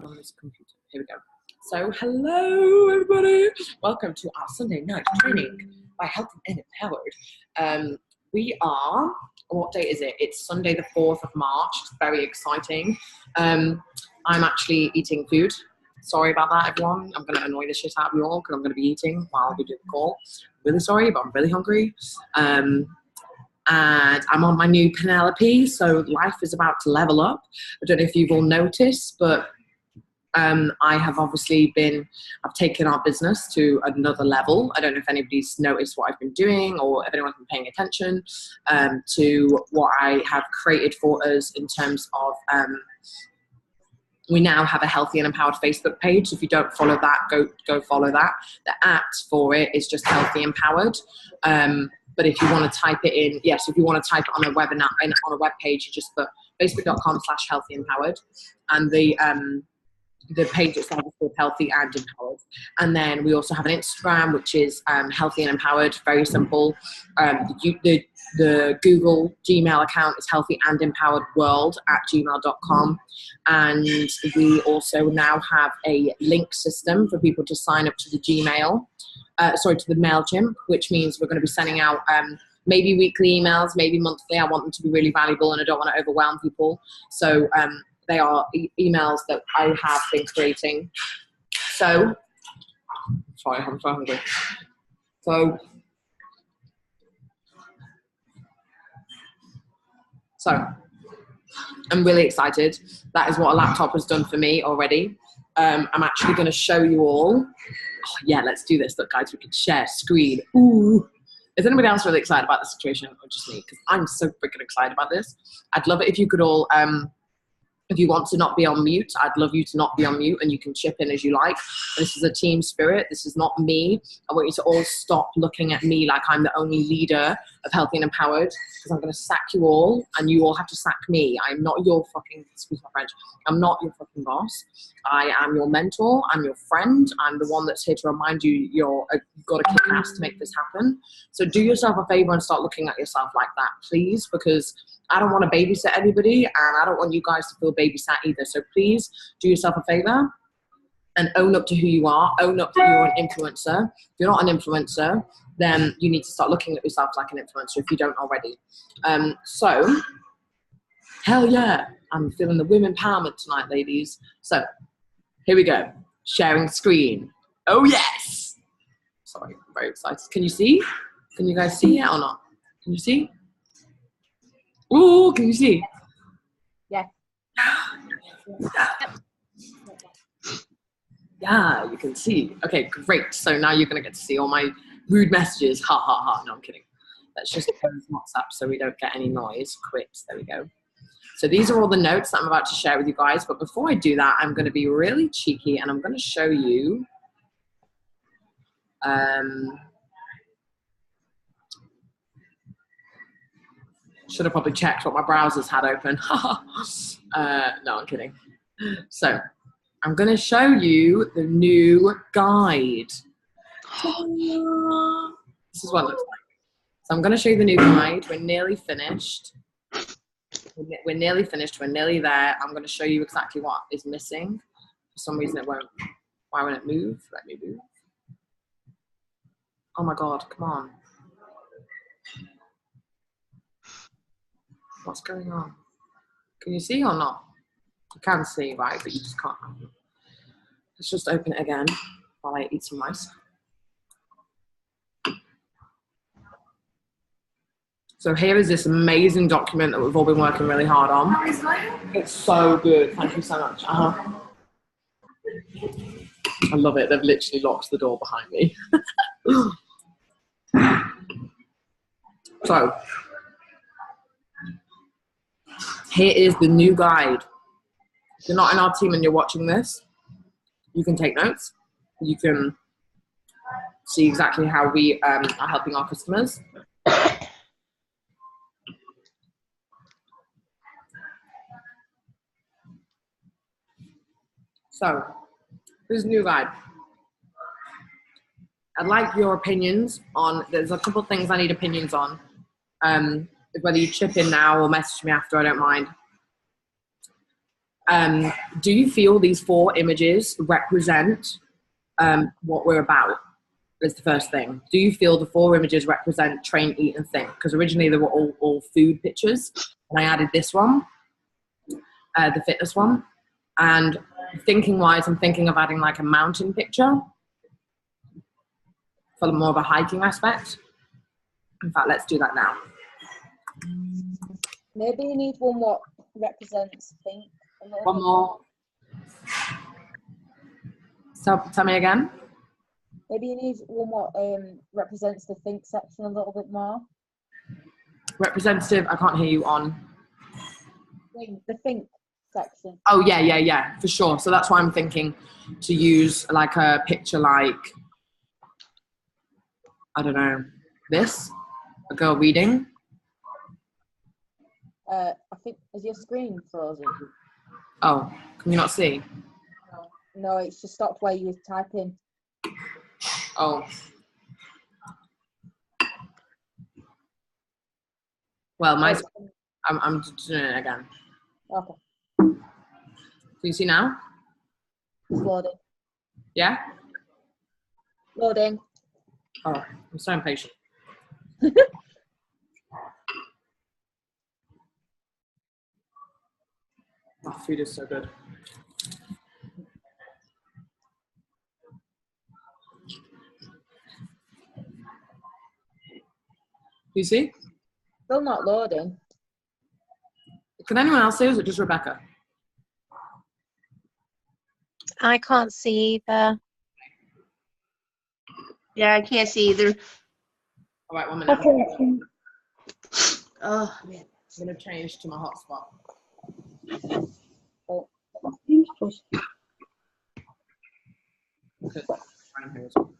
on this computer. Here we go. So, hello everybody. Welcome to our Sunday night training by Healthy and Empowered. We are, what date is it? It's Sunday the 4th of March. It's very exciting. I'm actually eating food. Sorry about that, everyone. I'm going to annoy the shit out of you all because I'm going to be eating while we do the call. I'm really sorry, but I'm really hungry. And I'm on my new Penelope, so life is about to level up. I don't know if you've all noticed, but I have obviously I've taken our business to another level. I don't know if anybody's noticed what I've been doing or if anyone's been paying attention to what I have created for us in terms of, we now have a Healthy and Empowered Facebook page. If you don't follow that, go follow that. The @ for it is just Healthy Empowered. But if you want to type it in, yes, if you want to type it on a webinar, on a web page, you just put facebook.com/healthyenpowered, and the page itself is called Healthy and Empowered. And then we also have an Instagram, which is Healthy and Empowered, very simple. The Google Gmail account is healthyangempoweredworld@gmail.com. And we also now have a link system for people to sign up to the to the MailChimp, which means we're going to be sending out maybe weekly emails, maybe monthly. I want them to be really valuable and I don't want to overwhelm people. So they are emails that I have been creating. So, sorry, I'm so hungry. So, I'm really excited. That is what a laptop has done for me already. I'm actually going to show you all. Oh, yeah, let's do this. Look, guys, we can share screen. Ooh. Is anybody else really excited about the situation or just me? Because I'm so freaking excited about this. I'd love it if you could all, if you want to not be on mute, I'd love you to not be on mute and you can chip in as you like. This is a team spirit. This is not me. I want you to all stop looking at me like I'm the only leader of Healthy and Empowered, because I'm going to sack you all and you all have to sack me. I'm not your fucking, excuse my French, I'm not your fucking boss. I am your mentor. I'm your friend. I'm the one that's here to remind you you've got to kick ass to make this happen. So do yourself a favor and start looking at yourself like that, please, because I don't want to babysit anybody and I don't want you guys to feel babysat either. So please do yourself a favor and own up to who you are. Own up that you're an influencer. If you're not an influencer, then you need to start looking at yourself like an influencer if you don't already. So, hell yeah, I'm feeling the women empowerment tonight, ladies. So, here we go. Sharing screen. Oh yes! Sorry, I'm very excited. Can you see? Can you guys see it or not? Can you see? Ooh, can you see? Yeah. Yeah, you can see. Okay, great. So now you're going to get to see all my rude messages. Ha, ha, ha. No, I'm kidding. Let's just close WhatsApp so we don't get any noise. Quit. There we go. So these are all the notes that I'm about to share with you guys. But before I do that, I'm going to be really cheeky and I'm going to show you should have probably checked what my browsers had open. No, I'm kidding. So I'm going to show you the new guide. This is what it looks like. So I'm going to show you the new guide. We're nearly finished. We're nearly finished. We're nearly there. I'm going to show you exactly what is missing. For some reason it won't. Why won't it move? Let me move. Oh my God, come on. What's going on? Can you see or not? You can see, right? But you just can't. Let's just open it again while I eat some rice. So here is this amazing document that we've all been working really hard on. It's so good. Thank you so much. I love it. They've literally locked the door behind me. So here is the new guide. If you're not in our team and you're watching this, you can take notes. You can see exactly how we are helping our customers. So, this new guide. I'd like your opinions on, there's a couple of things I need opinions on. Whether you chip in now or message me after, I don't mind. Do you feel these 4 images represent what we're about? Is the first thing. Do you feel the 4 images represent train, eat, and think? Because originally they were all food pictures, and I added this one, the fitness one. And thinking-wise, I'm thinking of adding like a mountain picture for more of a hiking aspect. In fact, let's do that now. Maybe you need one what represents think. One more. So tell me again. Maybe you need one what represents the think section a little bit more. Representative, I can't hear you on. The think section. Oh, yeah, for sure. So that's why I'm thinking to use like a picture like, I don't know, this, a girl reading. I think, is your screen frozen? Oh, can you not see? No, it's just stopped where you were typing. Oh. Well, I'm doing it again. Okay. Can you see now? It's loading. Yeah? Loading. Oh, I'm so impatient. Oh, food is so good. You see? Still not loading. Can anyone else see, or is it just Rebecca? I can't see either. Yeah, I can't see either. All right, 1 minute. Okay. Oh, man. I'm going to change to my hotspot. Oh. Because I'm here as well.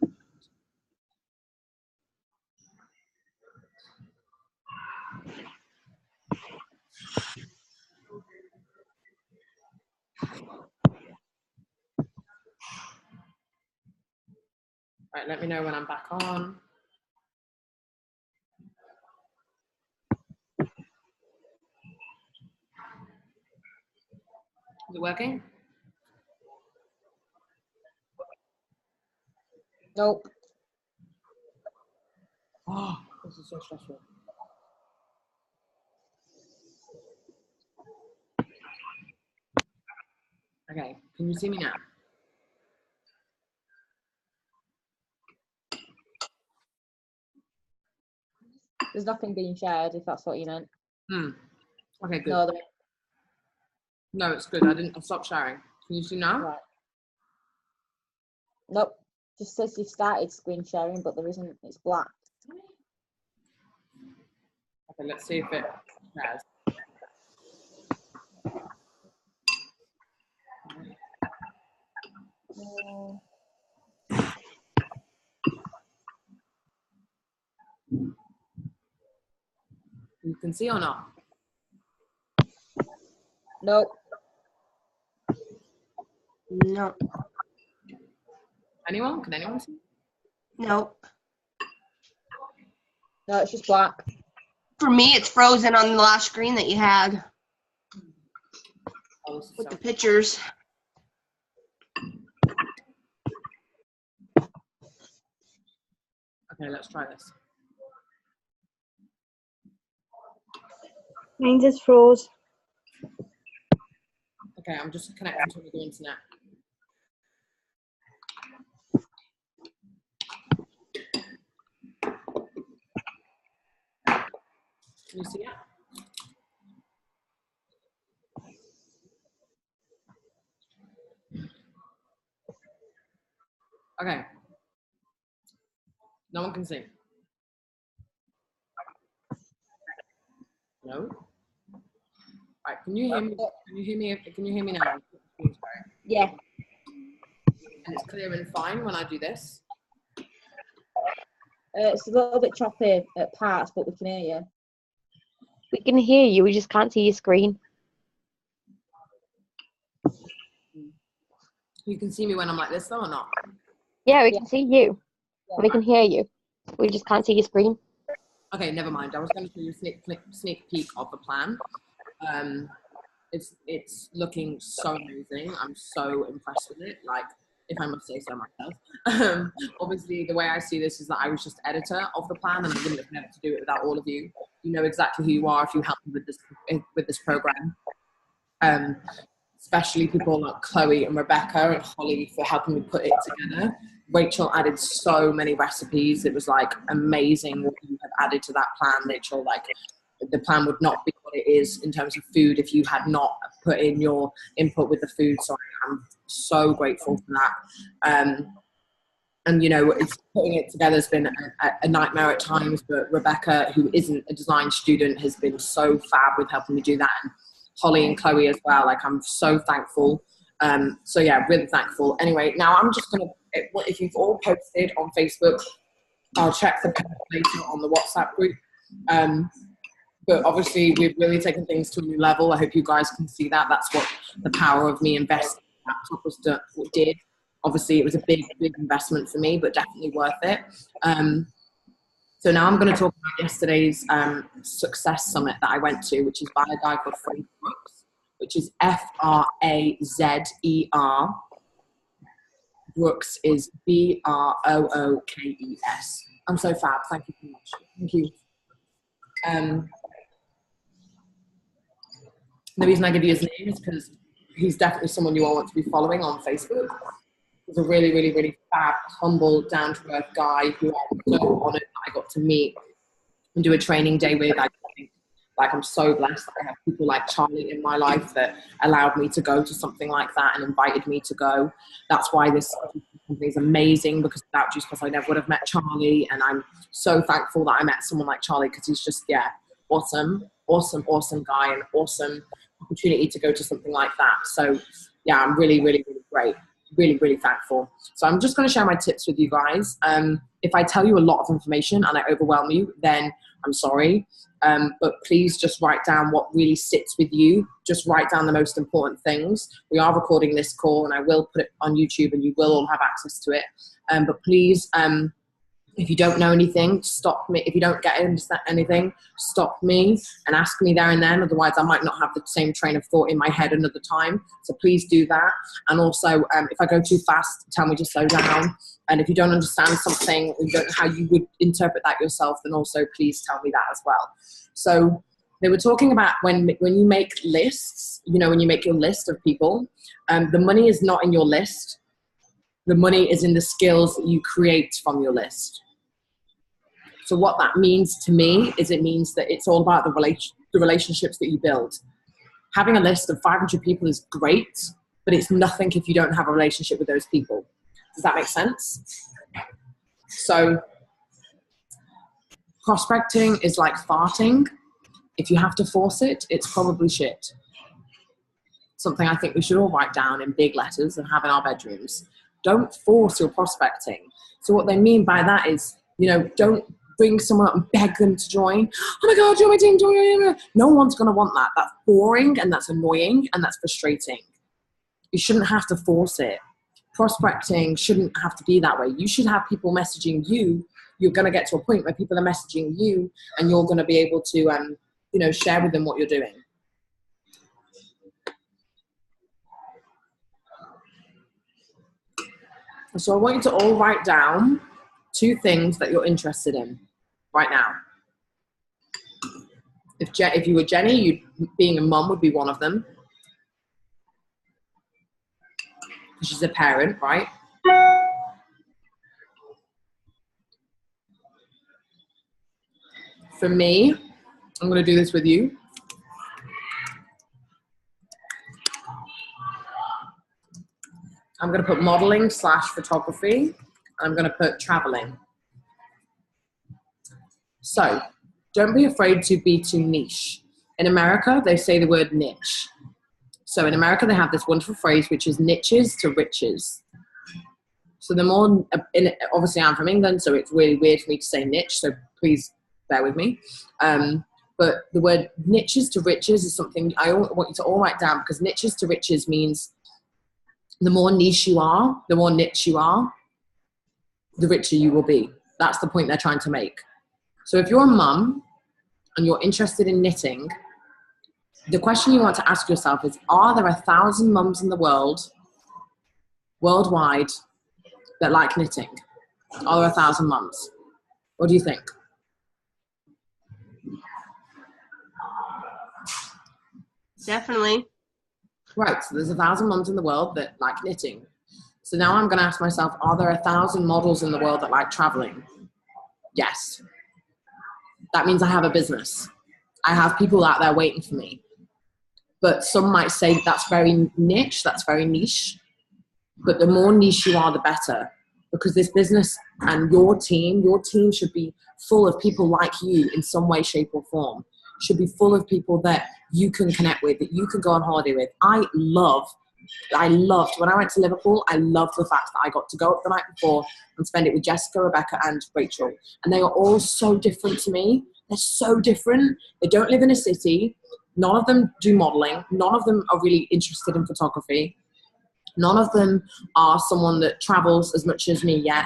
Right, let me know when I'm back on. Is it working? Nope. Oh, this is so stressful. Okay, can you see me now? There's nothing being shared, if that's what you meant. Okay, good. No, No, it's good. I stopped sharing. Can you see now? right. Nope. Just says you've started screen sharing, but there isn't. It's black. Okay, let's see if it shares. You can see or not? Nope. No. Anyone? Can anyone see? No. No, it's just black. For me, it's frozen on the last screen that you had Oh, this is with so the pictures. Okay, let's try this. Mine just froze. Okay, I'm just connecting to the internet. Can you see it? Okay. No one can see. No? Right, can you hear me? Can you hear me? Can you hear me now? Yeah. And it's clear and fine when I do this. It's a little bit choppy at parts, but we can hear you. We can hear you, we just can't see your screen. You can see me when I'm like this though or not? Yeah, we can see you. Yeah. We can hear you. We just can't see your screen. Okay, never mind. I was going to show you a sneak peek of the plan. It's looking so amazing. I'm so impressed with it. Like, if I must say so myself. Obviously, the way I see this is that I was just editor of the plan, and I wouldn't have been able to do it without all of you. You know exactly who you are if you help me with this program. Especially people like Chloe and Rebecca and Holly for helping me put it together. Rachel added so many recipes. It was like amazing what you have added to that plan, Rachel. Like, the plan would not be what it is in terms of food if you had not put in your input with the food. So I'm so grateful for that. And, you know, putting it together has been a nightmare at times, but Rebecca, who isn't a design student, has been so fab with helping me do that. And Holly and Chloe as well. Like, I'm so thankful. So yeah, really thankful. Anyway, now I'm just going to, if you've all posted on Facebook, I'll check the post later on the WhatsApp group. But obviously, we've really taken things to a new level. I hope you guys can see that. That's what the power of me investing in that laptop did. Obviously, it was a big, big investment for me, but definitely worth it. So now I'm going to talk about yesterday's success summit that I went to, which is by a guy called Frank Brooks, which is Frazer. Brooks is Brookes. I'm so fab. Thank you so much. Thank you. The reason I give you his name is because he's definitely someone you all want to be following on Facebook. He's a really, really, really fab, humble, down-to-earth guy who I'm so honoured that I got to meet and do a training day with. I think, like, I'm so blessed that I have people like Charlie in my life that allowed me to go to something like that and invited me to go. That's why this company is amazing, because without Juice Plus I never would have met Charlie, and I'm so thankful that I met someone like Charlie, because he's just, yeah, awesome guy, and awesome opportunity to go to something like that. So yeah, I'm really, really, really great. Really, really thankful. So I'm just going to share my tips with you guys. If I tell you a lot of information and I overwhelm you, then I'm sorry. But please just write down what really sits with you. Just write down the most important things. We are recording this call, and I will put it on YouTube, and you will all have access to it. But please, if you don't know anything, stop me. If you don't get anything, stop me and ask me there and then. Otherwise, I might not have the same train of thought in my head another time. So please do that. And also, if I go too fast, tell me to slow down. And if you don't understand something, or you don't know how you would interpret that yourself, then also please tell me that as well. So they were talking about when you make lists, you know, when you make your list of people, the money is not in your list. The money is in the skills that you create from your list. So what that means to me is it means that it's all about the relationships that you build. Having a list of 500 people is great, but it's nothing if you don't have a relationship with those people. Does that make sense? So prospecting is like farting. If you have to force it, it's probably shit. Something I think we should all write down in big letters and have in our bedrooms. Don't force your prospecting. So what they mean by that is, you know, don't bring someone up and beg them to join. Oh my God, join my team, join. No one's going to want that. That's boring, and that's annoying, and that's frustrating. You shouldn't have to force it. Prospecting shouldn't have to be that way. You should have people messaging you. You're going to get to a point where people are messaging you, and you're going to be able to, you know, share with them what you're doing. So I want you to all write down 2 things that you're interested in right now. If you were Jenny, being a mum would be one of them. She's a parent, right? For me, I'm going to do this with you. I'm going to put modeling / photography. And I'm going to put traveling. So don't be afraid to be too niche. In America, they say the word niche. So in America, they have this wonderful phrase, which is niches to riches. So the more, obviously I'm from England, so it's really weird for me to say niche, so please bear with me. But the word niches to riches is something I want you to all write down, because niches to riches means the more niche you are, the more niche you are, the richer you will be. That's the point they're trying to make. So if you're a mum and you're interested in knitting, The question you want to ask yourself is, are there 1,000 mums in the world, worldwide, that like knitting? Are there 1,000 mums? What do you think? Definitely. Right, so there's 1,000 mums in the world that like knitting. So now I'm going to ask myself, are there 1,000 models in the world that like traveling? Yes. That means I have a business. I have people out there waiting for me. But some might say that's very niche, that's very niche. But the more niche you are, the better. Because this business and your team should be full of people like you in some way, shape or form. Should be full of people that you can connect with, that you can go on holiday with. I loved, when I went to Liverpool, I loved the fact that I got to go up the night before and spend it with Jessica, Rebecca and Rachel. And they are all so different to me. They're so different. They don't live in a city. None of them do modeling. None of them are really interested in photography. None of them are someone that travels as much as me yet.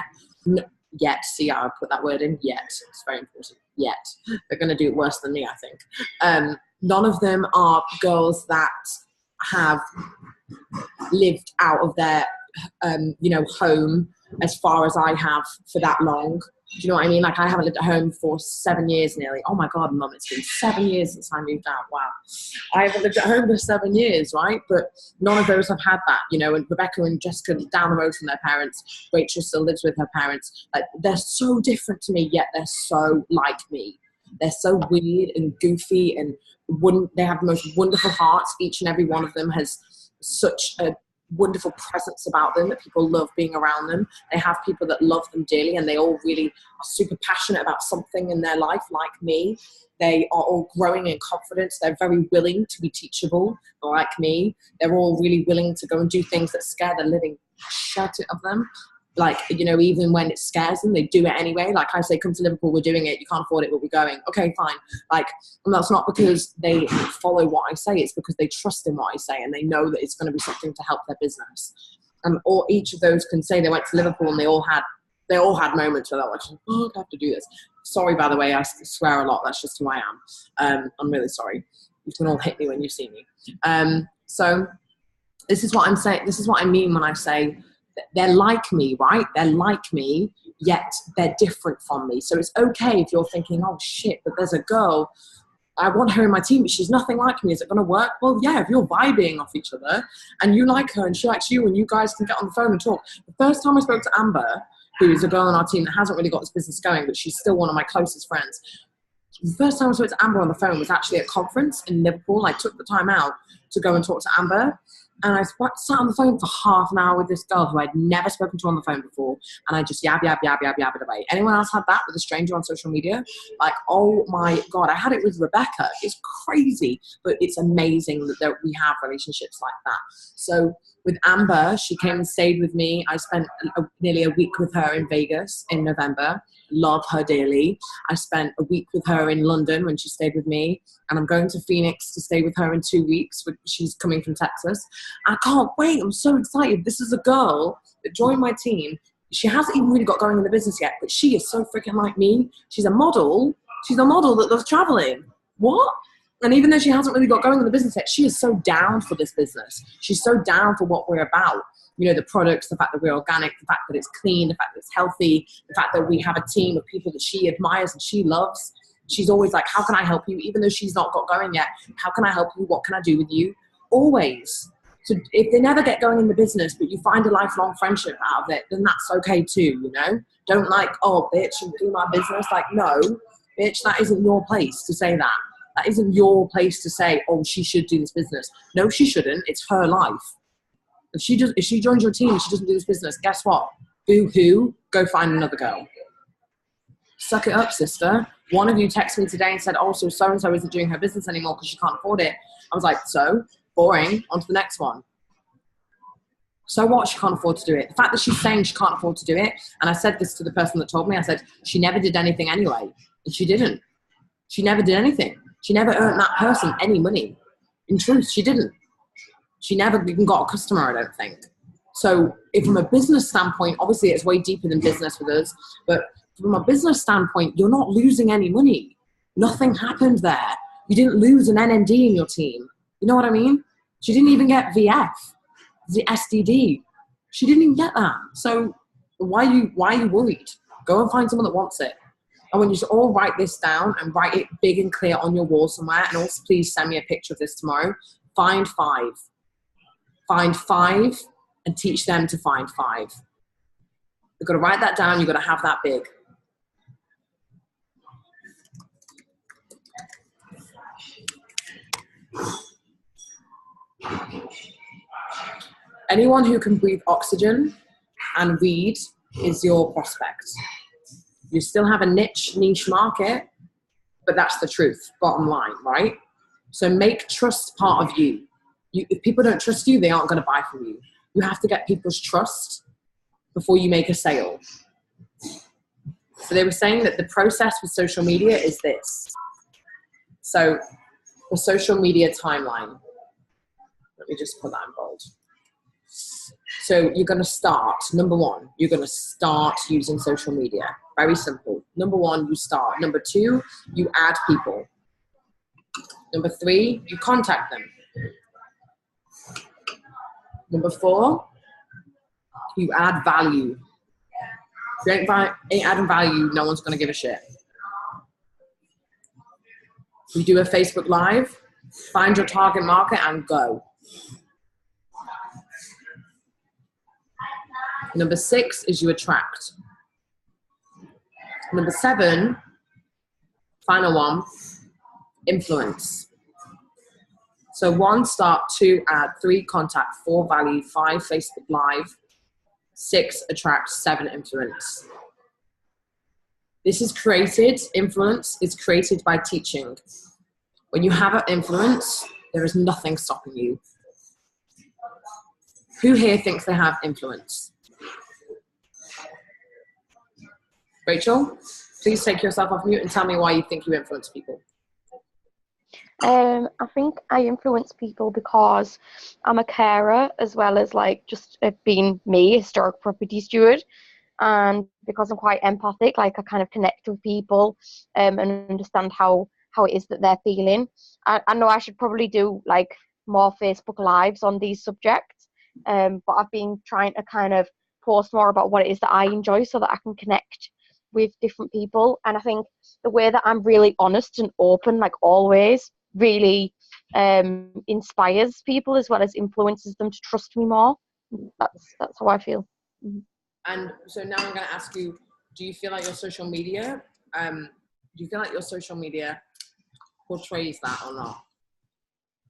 See, I put that word in, yet. It's very important, yet. They're going to do it worse than me, I think. None of them are girls that have lived out of their, home as far as I have for that long. Do you know what I mean? Like, I haven't lived at home for 7 years nearly. Oh my God, Mum, it's been 7 years since I moved out. Wow. I haven't lived at home for 7 years, right? But none of those have had that, and Rebecca and Jessica down the road from their parents. Rachel still lives with her parents. Like, they're so different to me, yet they're so like me. They're so weird and goofy and they have the most wonderful hearts. Each and every one of them has such a wonderful presence about them that people love being around them. They have people that love them dearly, and they all really are super passionate about something in their life, like me. They are all growing in confidence. They're very willing to be teachable, like me. They're all really willing to go and do things that scare the living shit out of them. Like, even when it scares them, they do it anyway. Like I say, come to Liverpool, we're doing it. You can't afford it, but we're going. Okay, fine. Like, and that's not because they follow what I say. It's because they trust in what I say, and they know that it's going to be something to help their business. And each of those can say they went to Liverpool and they all had moments where they're like, oh, I have to do this. Sorry, by the way, I swear a lot. That's just who I am. I'm really sorry. You can all hit me when you see me. So this is what I'm saying. This is what I mean when I say, they're like me, right? They're like me, yet they're different from me. So it's okay if you're thinking, oh shit, but there's a girl, I want her in my team, but she's nothing like me. Is it going to work? Well, yeah, if you're vibing off each other and you like her and she likes you and you guys can get on the phone and talk. The first time I spoke to Amber, who is a girl on our team that hasn't really got this business going, but she's still one of my closest friends. The first time I spoke to Amber on the phone was actually at a conference in Liverpool. I took the time out to go and talk to Amber. And I sat on the phone for half an hour with this girl who I'd never spoken to on the phone before. And I just yabbed away. Anyone else had that with a stranger on social media? Like, oh my God, I had it with Rebecca. It's crazy, but it's amazing that we have relationships like that. So with Amber, she came and stayed with me. I spent nearly a week with her in Vegas in November. Love her dearly. I spent a week with her in London when she stayed with me, and I'm going to Phoenix to stay with her in 2 weeks. She's coming from Texas. I can't wait. I'm so excited. This is a girl that joined my team. She hasn't even really got going in the business yet, but she is so freaking like me. She's a model. She's a model that loves traveling. What? And even though she hasn't really got going in the business yet, she is so down for this business. She's so down for what we're about. The products, the fact that we're organic, the fact that it's clean, the fact that it's healthy, the fact that we have a team of people that she admires and she loves. She's always like, how can I help you? Even though she's not got going yet, how can I help you? What can I do with you? Always. So if they never get going in the business, but you find a lifelong friendship out of it, then that's okay too, Don't like, oh, bitch, and do my business. Like, no, bitch, that isn't your place to say that. That isn't your place to say, oh, she should do this business. No, she shouldn't. It's her life. If she joins your team and she doesn't do this business, guess what? Boo-hoo, go find another girl. Suck it up, sister. One of you texted me today and said, oh, so so-and-so isn't doing her business anymore because she can't afford it. I was like, so? Boring. On to the next one. So what? She can't afford to do it. The fact that she's saying she can't afford to do it, and I said this to the person that told me, I said, she never did anything anyway. And she didn't. She never did anything. She never earned that person any money. In truth, she didn't. She never even got a customer, I don't think. So if from a business standpoint, obviously it's way deeper than business with us, but from a business standpoint, you're not losing any money. Nothing happened there. You didn't lose an NMD in your team. You know what I mean? She didn't even get VF, the SDD. She didn't even get that. So why are you worried? Go and find someone that wants it. I want you to all write this down and write it big and clear on your wall somewhere. And also please send me a picture of this tomorrow. Find 5. Find 5 and teach them to find 5. You've got to write that down. You've got to have that big. Anyone who can breathe oxygen and read is your prospect. You still have a niche market, but that's the truth, bottom line, right? So make trust part of you. If people don't trust you, they aren't going to buy from you. You have to get people's trust before you make a sale. So they were saying that the process with social media is this. So the social media timeline. Let me just put that in bold. So you're going to start, number 1, you're going to start using social media. Very simple. Number 1, you start. Number 2, you add people. Number 3, you contact them. Number 4, you add value. If you ain't adding value, no one's going to give a shit. You do a Facebook Live, find your target market and go. Number 6 is you attract. Number 7, final one, influence. So 1, start. 2, add. 3, contact. 4, value. 5, Facebook Live. 6, attract. 7, influence. This is created, influence is created by teaching. When you have an influence, there is nothing stopping you. Who here thinks they have influence? Rachel, please take yourself off mute and tell me why you think you influence people. I think I influence people because I'm a carer as well as like just being me, historic property steward, and because I'm quite empathic, like I kind of connect with people and understand how it is that they're feeling. I know I should probably do like more Facebook Lives on these subjects, but I've been trying to kind of post more about what it is that I enjoy so that I can connect with different people. And I think the way that I'm really honest and open, like always, really inspires people as well as influences them to trust me more. That's how I feel. Mm-hmm. And so now I'm going to ask you, do you feel like your social media portrays that or not?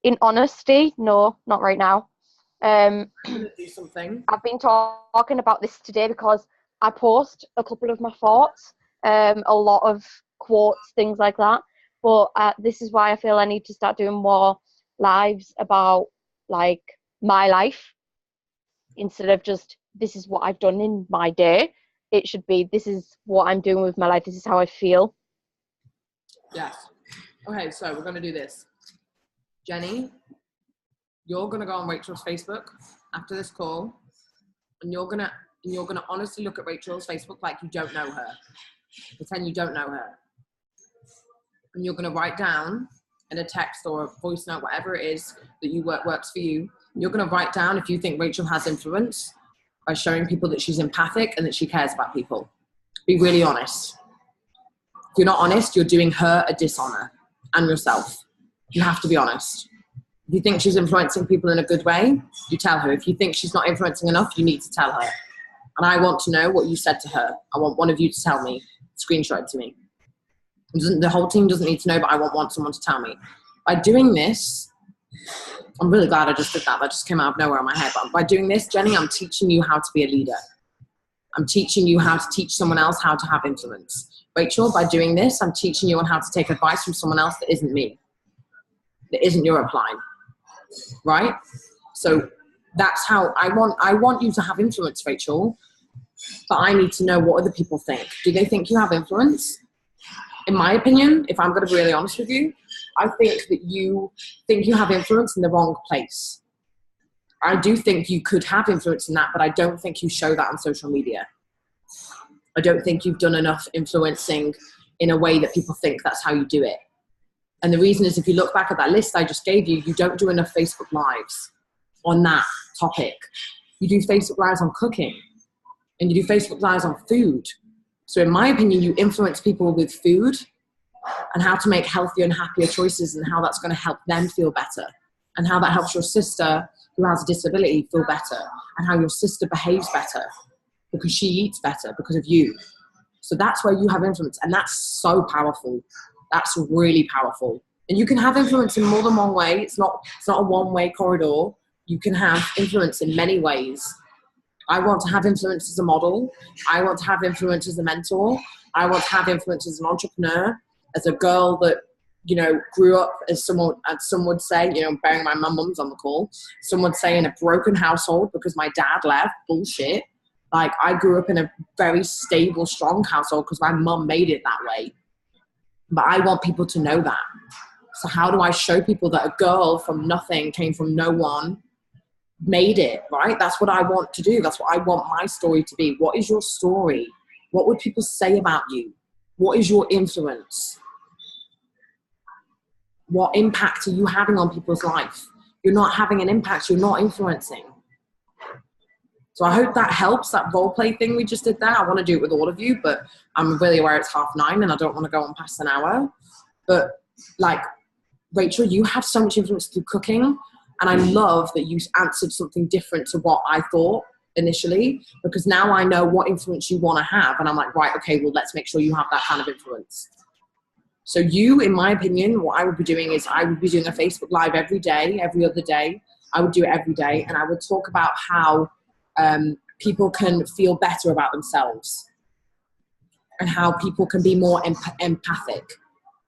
In honesty, no, not right now. I'm going to do something. I've been talking about this today because I post a couple of my thoughts, a lot of quotes, things like that. But this is why I feel I need to start doing more lives about like my life instead of just this is what I've done in my day. It should be this is what I'm doing with my life. This is how I feel. Yes. Okay, so we're going to do this. Jenny, you're going to go on Rachel's Facebook after this call, and you're going to honestly look at Rachel's Facebook like you don't know her. Pretend you don't know her. And you're going to write down in a text or a voice note, whatever it is that works for you. You're going to write down if you think Rachel has influence by showing people that she's empathic and that she cares about people. Be really honest. If you're not honest, you're doing her a dishonor and yourself. You have to be honest. If you think she's influencing people in a good way, you tell her. If you think she's not influencing enough, you need to tell her. And I want to know what you said to her. I want one of you to tell me, screenshot it to me. The whole team doesn't need to know, but I want someone to tell me. By doing this, I'm really glad I just did that. That just came out of nowhere in my head. But by doing this, Jenny, I'm teaching you how to be a leader. I'm teaching you how to teach someone else how to have influence. Rachel, by doing this, I'm teaching you on how to take advice from someone else that isn't me, that isn't your upline, right? So that's how I want you to have influence, Rachel, but I need to know what other people think. Do they think you have influence? In my opinion, if I'm going to be really honest with you, I think that you think you have influence in the wrong place. I do think you could have influence in that, but I don't think you show that on social media. I don't think you've done enough influencing in a way that people think that's how you do it. And the reason is, if you look back at that list I just gave you, you don't do enough Facebook Lives on that topic. You do Facebook Lives on cooking, and you do Facebook Lives on food. So in my opinion, you influence people with food and how to make healthier and happier choices, and how that's going to help them feel better, and how that helps your sister who has a disability feel better, and how your sister behaves better because she eats better because of you. So that's where you have influence, and that's so powerful. That's really powerful. And you can have influence in more than one way. It's not a one-way corridor. You can have influence in many ways. I want to have influence as a model. I want to have influence as a mentor. I want to have influence as an entrepreneur, as a girl that, you know, grew up, as some would say, you know, bearing my mum's on the call, some would say in a broken household because my dad left. Bullshit. Like, I grew up in a very stable, strong household because my mum made it that way. But I want people to know that. So how do I show people that a girl from nothing, came from no one, made it, right? That's what I want to do. That's what I want my story to be. What is your story? What would people say about you? What is your influence? What impact are you having on people's life? You're not having an impact. You're not influencing. So I hope that helps, that role play thing we just did there. I want to do it with all of you, but I'm really aware it's 9:30 and I don't want to go on past an hour. But like, Rachel, you have so much influence through cooking. And I love that you answered something different to what I thought initially, because now I know what influence you want to have. And I'm like, right, okay, well, let's make sure you have that kind of influence. So you, in my opinion, what I would be doing is I would be doing a Facebook Live every day, every other day. I would do it every day. And I would talk about how people can feel better about themselves, and how people can be more empathic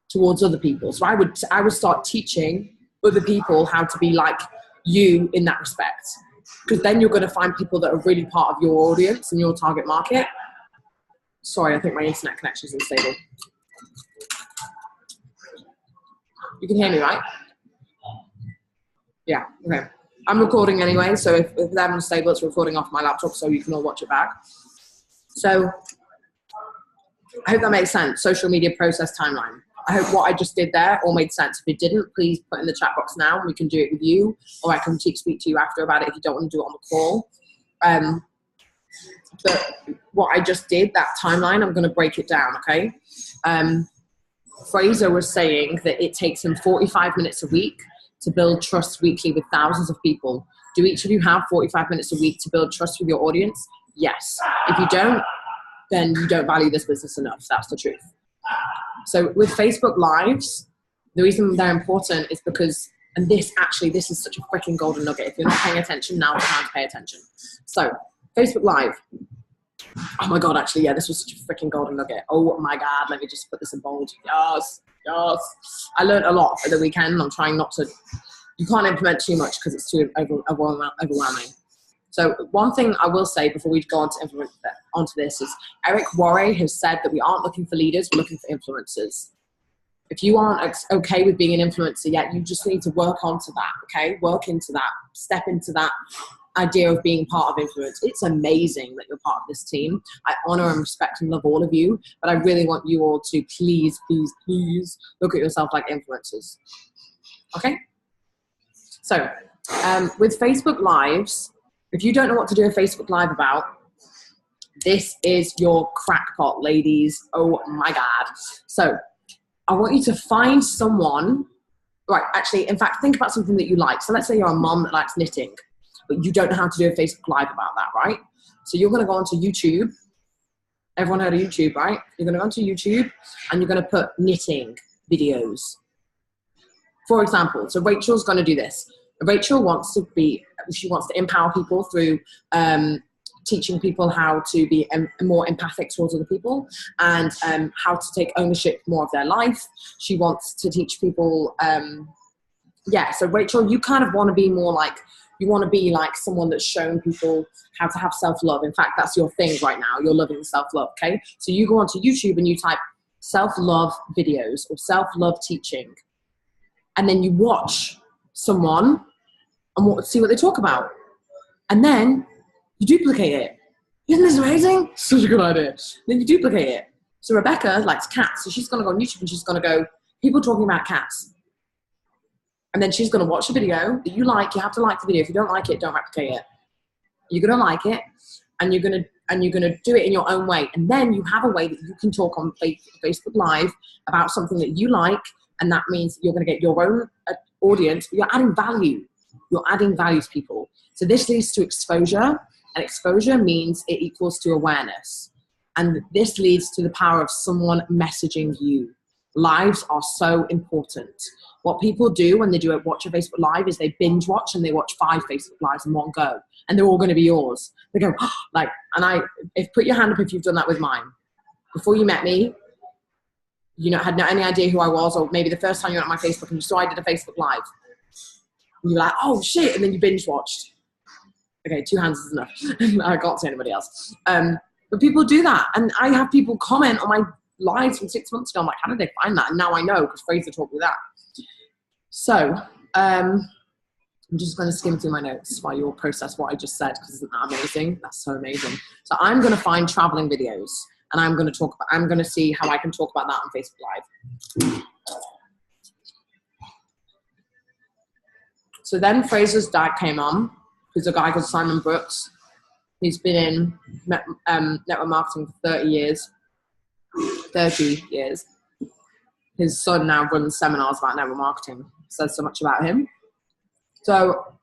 towards other people. So I would start teaching other people how to be like you in that respect, because then you're going to find people that are really part of your audience and your target market. Sorry, I think my internet connection is unstable. You can hear me, right? Yeah, okay. I'm recording anyway, so if they're unstable, it's recording off my laptop, so you can all watch it back. So I hope that makes sense. Social media process timeline. I hope what I just did there all made sense. If it didn't, please put in the chat box now and we can do it with you, or I can speak to you after about it if you don't want to do it on the call. But what I just did, that timeline, I'm going to break it down, okay? Fraser was saying that it takes him 45 minutes a week to build trust weekly with thousands of people. Do each of you have 45 minutes a week to build trust with your audience? Yes. If you don't, then you don't value this business enough. That's the truth. So with Facebook Lives, the reason they're important is because, and this is such a freaking golden nugget. If you're not paying attention, now's the time to pay attention. So Facebook Live. Oh my God, actually, yeah, this was such a freaking golden nugget. Oh my God, let me just put this in bold. Yes, yes. I learned a lot for the weekend. I'm trying not to, you can't implement too much because it's too overwhelming. So one thing I will say before we go on to implement onto this is Eric Worre has said that we aren't looking for leaders, we're looking for influencers. If you aren't okay with being an influencer yet, you just need to work onto that, okay? Work into that, step into that idea of being part of influence. It's amazing that you're part of this team. I honor and respect and love all of you, but I really want you all to please, please, please look at yourself like influencers, okay? So with Facebook Lives, if you don't know what to do a Facebook Live about, this is your crackpot, ladies. Oh my God. So I want you to find someone, right, actually, in fact, think about something that you like. So let's say you're a mom that likes knitting, but you don't know how to do a Facebook Live about that, right? So you're going to go onto YouTube. Everyone heard of YouTube, right? You're going to go onto YouTube and you're going to put knitting videos, for example. So Rachel's going to do this. Rachel wants to empower people through teaching people how to be more empathic towards other people, and how to take ownership more of their life. She wants to teach people, so Rachel, you kind of want to be more like, you want to be like someone that's shown people how to have self-love. In fact, that's your thing right now. You're loving self-love, okay? So you go onto YouTube and you type self-love videos or self-love teaching, and then you watch someone and see what they talk about. And then you duplicate it. Isn't this amazing? Such a good idea. Then you duplicate it. So Rebecca likes cats, so she's going to go on YouTube and she's going to go, people talking about cats. And then she's going to watch the video that you like. You have to like the video. If you don't like it, don't replicate it. You're going to like it, and you're going to do it in your own way. And then you have a way that you can talk on Facebook Live about something that you like, and that means you're going to get your own audience, but you're adding value. You're adding value to people. So this leads to exposure, and exposure means it equals to awareness. And this leads to the power of someone messaging you. Lives are so important. What people do when they watch a Facebook Live is they binge watch, and they watch 5 Facebook Lives in one go, and they're all going to be yours. They go, oh, like, and put your hand up if you've done that with mine. Before you met me, you had any idea who I was, or maybe the first time you went on my Facebook and you saw I did a Facebook Live. And you're like, oh shit, and then you binge watched. Okay, 2 hands is enough. I can't see anybody else. But people do that, and I have people comment on my lives from 6 months ago. I'm like, how did they find that? And now I know, because Fraser taught me that. So, I'm just going to skim through my notes while you all process what I just said, because isn't that amazing? That's so amazing. So I'm going to find traveling videos, and I'm going to see how I can talk about that on Facebook Live. So then Fraser's dad came on, who's a guy called Simon Brooks. He's been in network marketing for 30 years. His son now runs seminars about network marketing. Says so much about him. So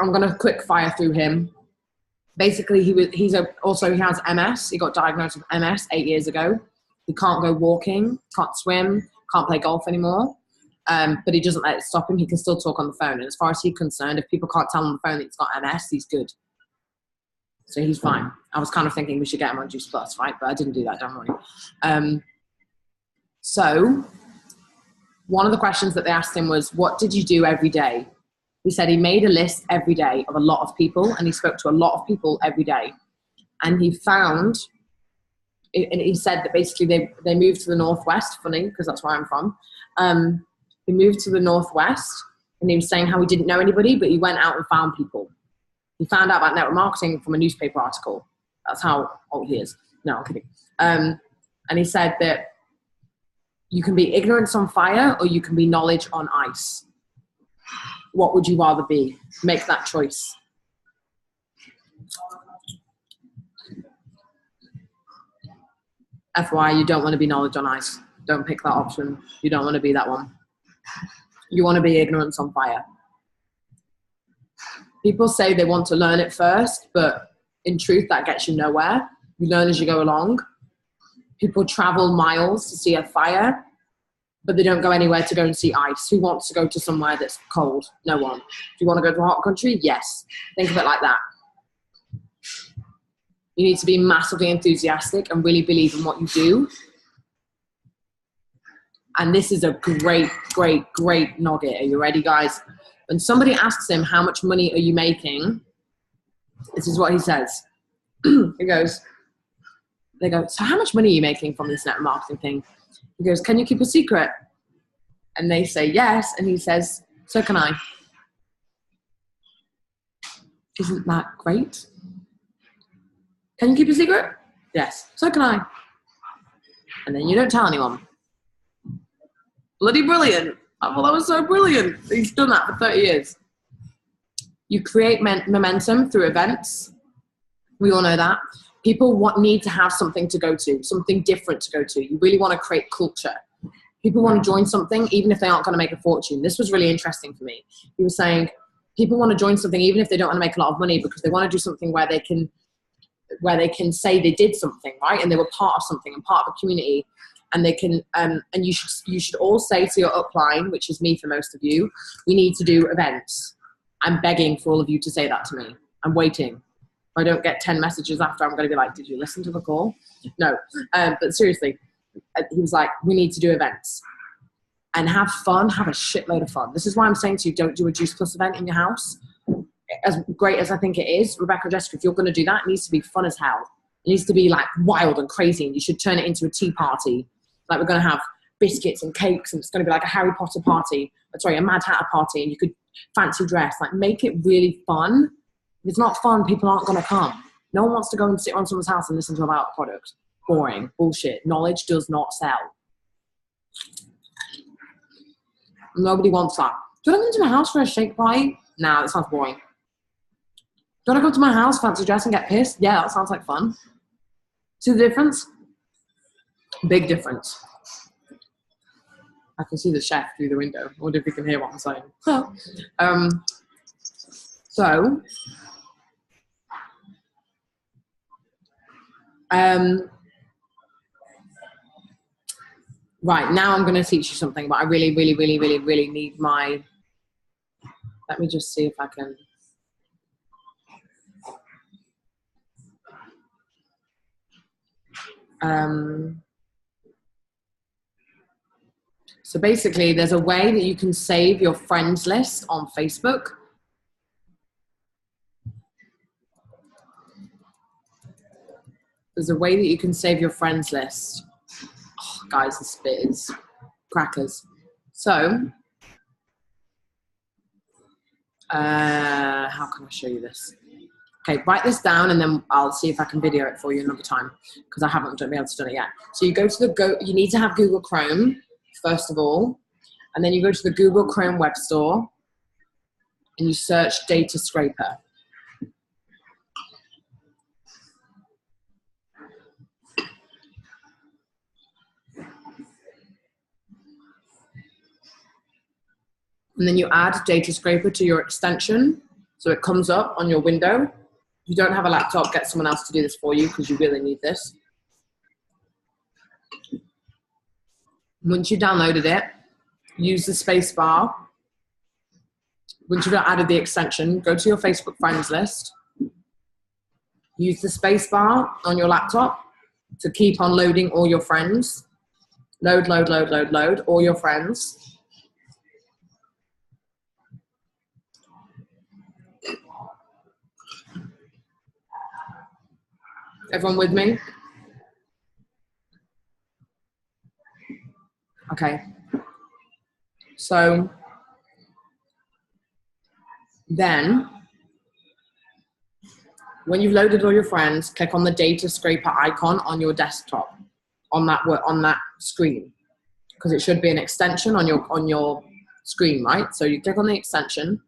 I'm going to quick fire through him. Basically, he has MS. He got diagnosed with MS 8 years ago. He can't go walking, can't swim, can't play golf anymore. But he doesn't let it stop him. He can still talk on the phone. And as far as he's concerned, if people can't tell on the phone that he's got MS, he's good. So he's fine. I was kind of thinking we should get him on Juice Plus, right? But I didn't do that, don't worry. So one of the questions that they asked him was, what did you do every day? He said he made a list every day of a lot of people, and he spoke to a lot of people every day. And he found, and he said that basically they moved to the Northwest, funny, because that's where I'm from. He moved to the Northwest, and he was saying how he didn't know anybody, but he went out and found people. He found out about network marketing from a newspaper article. That's how old he is. No, I'm kidding. And he said that you can be ignorance on fire, or you can be knowledge on ice. What would you rather be? Make that choice. FYI, you don't want to be knowledge on ice. Don't pick that option. You don't want to be that one. You want to be ignorance on fire. People say they want to learn it first, but in truth, that gets you nowhere. You learn as you go along. People travel miles to see a fire, but they don't go anywhere to go and see ice. Who wants to go to somewhere that's cold? No one. Do you want to go to a hot country? Yes. Think of it like that. You need to be massively enthusiastic and really believe in what you do. And this is a great, great, great nugget. Are you ready, guys? When somebody asks him, how much money are you making? This is what he says. They go, so how much money are you making from this network marketing thing? He goes, can you keep a secret? And they say, yes. And he says, so can I. Isn't that great? Can you keep a secret? Yes. So can I. And then you don't tell anyone. Bloody brilliant. I thought that was so brilliant. He's done that for 30 years. You create momentum through events. We all know that. People need to have something to go to, something different to go to. You really want to create culture. People want to join something even if they aren't going to make a fortune. This was really interesting for me. He was saying people want to join something even if they don't want to make a lot of money, because they want to do something where they can say they did something, right? And they were part of something and part of a community. And they can, and you should all say to your upline, which is me for most of you, we need to do events. I'm begging for all of you to say that to me. I'm waiting. If I don't get 10 messages after, I'm going to be like, did you listen to the call? No. But seriously, he was like, we need to do events and have fun, have a shitload of fun. This is why I'm saying to you, don't do a Juice Plus event in your house. As great as I think it is, Rebecca, Jessica, if you're going to do that, it needs to be fun as hell. It needs to be like wild and crazy, and you should turn it into a tea party. Like, we're going to have biscuits and cakes, and it's going to be like a Harry Potter party. A Mad Hatter party, and you could fancy dress. Like, make it really fun. If it's not fun, people aren't going to come. No one wants to go and sit on someone's house and listen to about a product. Boring. Bullshit. Knowledge does not sell. Nobody wants that. Do you want to come to my house for a shake party? Nah, that sounds boring. Do you want to come to my house, fancy dress, and get pissed? Yeah, that sounds like fun. See the difference? Big difference. I can see the chef through the window. I wonder if you can hear what I'm saying. Right, now I'm going to teach you something, but I really, really, really, really, really need my... Let me just see if I can... So basically, there's a way that you can save your friends list on Facebook. There's a way that you can save your friends list. Oh, guys, this bit is crackers. So, how can I show you this? Okay, write this down and then I'll see if I can video it for you another time because I haven't been able to do it yet. So you go to you need to have Google Chrome, first of all, and then you go to the Google Chrome web store and you search data scraper. And then you add data scraper to your extension so it comes up on your window. If you don't have a laptop, get someone else to do this for you because you really need this. Once you've downloaded it, use the space bar. Once you've added the extension, go to your Facebook friends list. Use the space bar on your laptop to keep on loading all your friends. Load, load, load, load, load, all your friends. Everyone with me? Okay. So then, when you've loaded all your friends, click on the data scraper icon on your desktop, on that screen, because it should be an extension on your screen, right? So you click on the extension.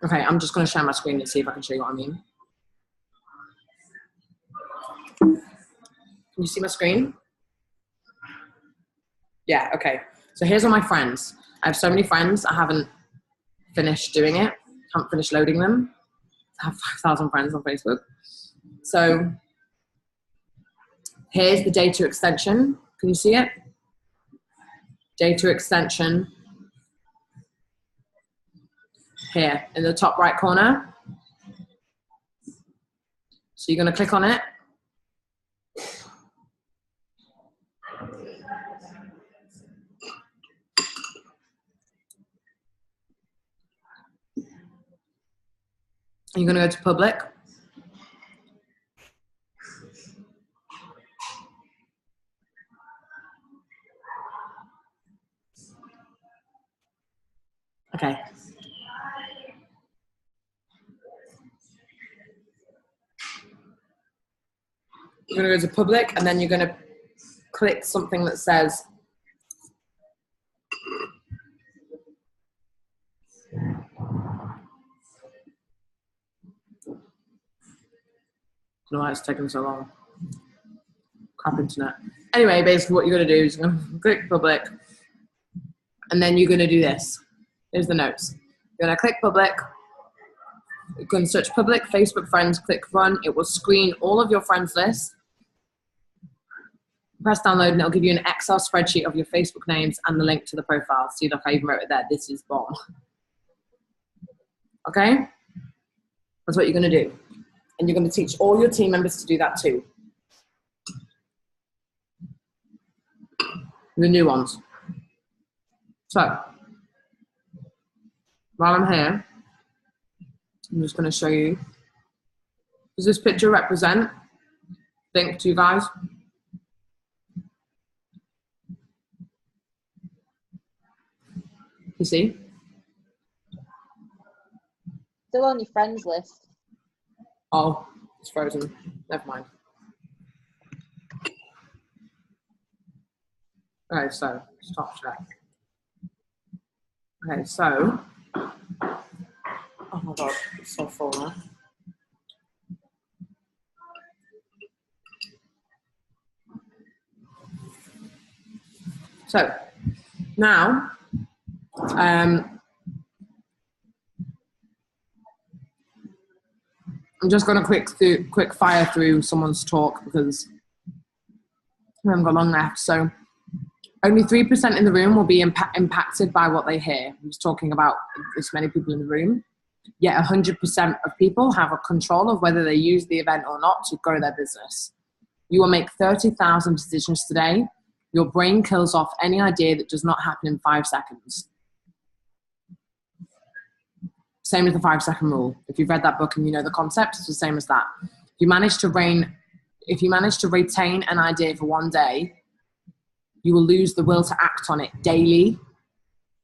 Okay, I'm just going to share my screen and see if I can show you what I mean. Can you see my screen? Yeah, okay. So here's all my friends. I have so many friends. I haven't finished doing it. Haven't finished loading them. I have 5,000 friends on Facebook. So here's the data extension. Can you see it? Data extension. Here in the top right corner. So you're going to click on it. You're going to go to public. Okay. You're going to go to public and then you're going to click something that says I don't know why it's taking so long. Crap internet. Anyway, basically what you're going to do is you're going to click public and then you're going to do this. Here's the notes. You're going to click public. You're going to search public, Facebook friends, click run. It will screen all of your friends list. Press download and it'll give you an Excel spreadsheet of your Facebook names and the link to the profile. See, look, I even wrote it there. This is bomb. Okay? That's what you're going to do. And you're going to teach all your team members to do that too. The new ones. So, while I'm here, I'm just going to show you. Does this picture represent? Think to you guys. You see? Still on your friends list. Oh, it's frozen. Never mind. Alright, so stop share. Okay, so, oh my God, it's so full now. So, now, I'm just going to quick fire through someone's talk because we haven't got long left. So, only 3% in the room will be impacted by what they hear. I was talking about this many people in the room. Yet 100% of people have a control of whether they use the event or not to grow their business. You will make 30,000 decisions today. Your brain kills off any idea that does not happen in 5 seconds. Same as the 5-second rule. If you've read that book and you know the concept, it's the same as that. If you manage to retain an idea for one day, you will lose the will to act on it daily.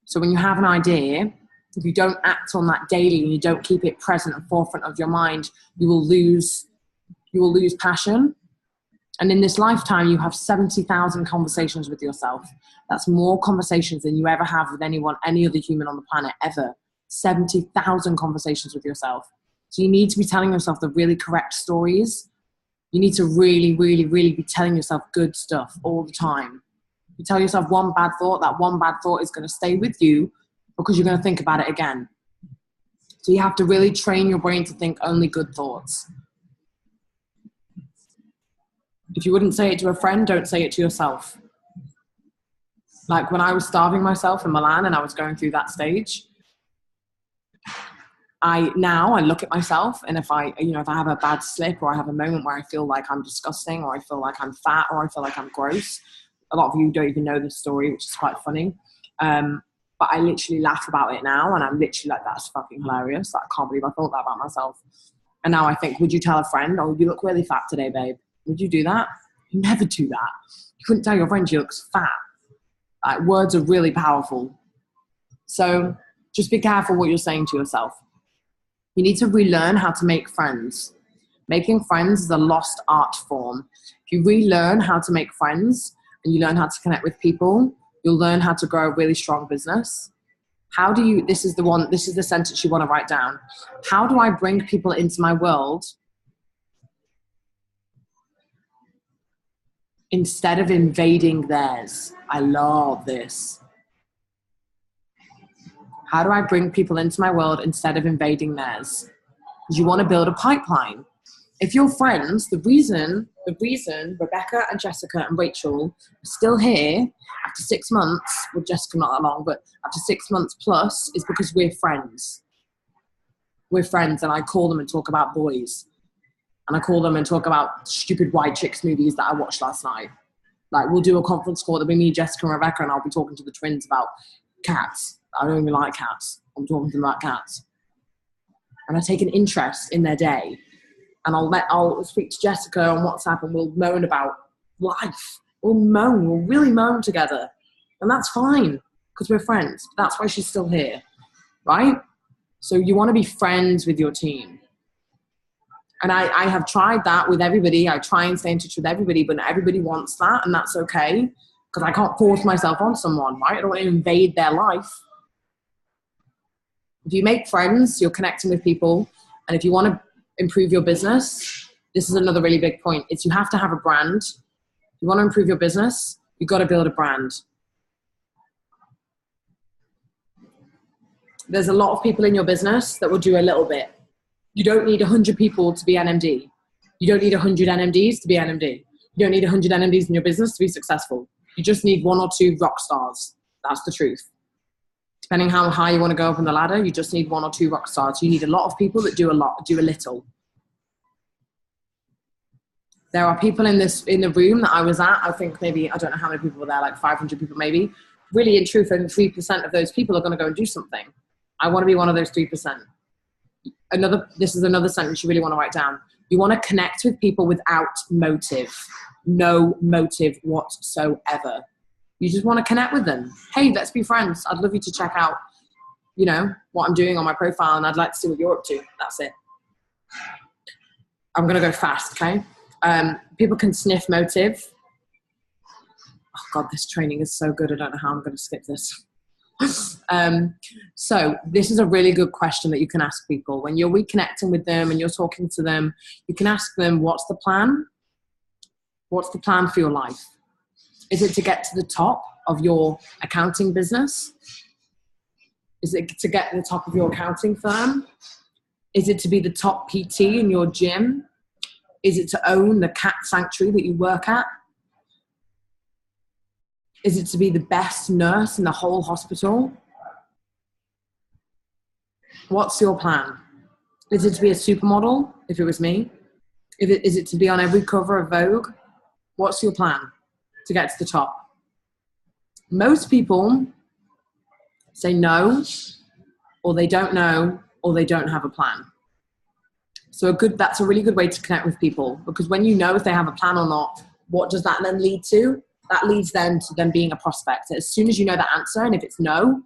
So when you have an idea, if you don't act on that daily and you don't keep it present and forefront of your mind, you will lose passion. And in this lifetime, you have 70,000 conversations with yourself. That's more conversations than you ever have with anyone, any other human on the planet, ever. 70,000 conversations with yourself. So you need to be telling yourself the really correct stories. You need to really, really, really be telling yourself good stuff all the time. You tell yourself one bad thought, that one bad thought is going to stay with you because you're going to think about it again. So you have to really train your brain to think only good thoughts. If you wouldn't say it to a friend, don't say it to yourself. Like when I was starving myself in Milan and I was going through that stage, I look at myself, and if I have a bad slip or I have a moment where I feel like I'm disgusting or I feel like I'm fat or I feel like I'm gross, a lot of you don't even know this story, which is quite funny. But I literally laugh about it now, and I'm literally like, that's fucking hilarious. I can't believe I thought that about myself. And now I think, would you tell a friend, oh, you look really fat today, babe? Would you do that? You never do that. You couldn't tell your friend she looks fat. Like, words are really powerful. So just be careful what you're saying to yourself. You need to relearn how to make friends. Making friends is a lost art form. If you relearn how to make friends and you learn how to connect with people, you'll learn how to grow a really strong business. This is the sentence you want to write down. How do I bring people into my world instead of invading theirs? I love this. How do I bring people into my world instead of invading theirs? Because you want to build a pipeline. If you're friends, the reason Rebecca and Jessica and Rachel are still here after 6 months, well, Jessica not that long, but after 6 months plus, is because we're friends. We're friends, and I call them and talk about boys. And I call them and talk about stupid white chicks movies that I watched last night. Like, we'll do a conference call. There'll be me, Jessica, and Rebecca, and I'll be talking to the twins about cats. I don't even like cats. I'm talking to them about cats. And I take an interest in their day. And I'll speak to Jessica on WhatsApp, and we'll moan about life. We'll really moan together. And that's fine, because we're friends. That's why she's still here, right? So you want to be friends with your team. And I have tried that with everybody. I try and stay in touch with everybody, but not everybody wants that, and that's okay, because I can't force myself on someone, right? I don't want to invade their life. If you make friends, you're connecting with people. And if you want to improve your business, this is another really big point. It's you have to have a brand. If you want to improve your business, you've got to build a brand. There's a lot of people in your business that will do a little bit. You don't need 100 people to be NMD. You don't need 100 NMDs to be NMD. You don't need 100 NMDs in your business to be successful. You just need 1 or 2 rock stars. That's the truth. Depending how high you want to go up on the ladder, you just need 1 or 2 rock stars. You need a lot of people that do a little. There are people in the room that I was at. I think maybe, I don't know how many people were there, like 500 people maybe. Really, in truth, only 3% of those people are going to go and do something. I want to be one of those 3%. This is another sentence you really want to write down. You want to connect with people without motive. No motive whatsoever. You just want to connect with them. Hey, let's be friends. I'd love you to check out, what I'm doing on my profile, and I'd like to see what you're up to. That's it. I'm going to go fast, okay? People can sniff motive. Oh God, this training is so good. I don't know how I'm going to skip this. So this is a really good question that you can ask people. When you're reconnecting with them and you're talking to them, you can ask them, what's the plan? What's the plan for your life? Is it to get to the top of your accounting business? Is it to get to the top of your accounting firm? Is it to be the top PT in your gym? Is it to own the cat sanctuary that you work at? Is it to be the best nurse in the whole hospital? What's your plan? Is it to be a supermodel, if it was me? Is it to be on every cover of Vogue? What's your plan to get to the top? Most people say no, or they don't know, or they don't have a plan. So that's a really good way to connect with people, because when you know if they have a plan or not, what does that then lead to? That leads then to them being a prospect. As soon as you know the answer, and if it's no,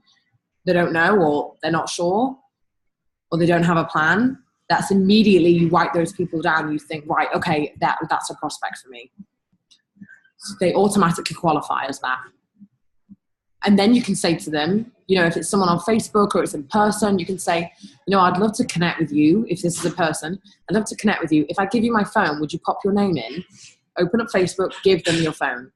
they don't know, or they're not sure, or they don't have a plan, that's immediately you write those people down. You think, right, okay, that's a prospect for me. So they automatically qualify as that. And then you can say to them, if it's someone on Facebook or it's in person, you can say, I'd love to connect with you. If this is a person, I'd love to connect with you. If I give you my phone, would you pop your name in, open up Facebook, give them your phone?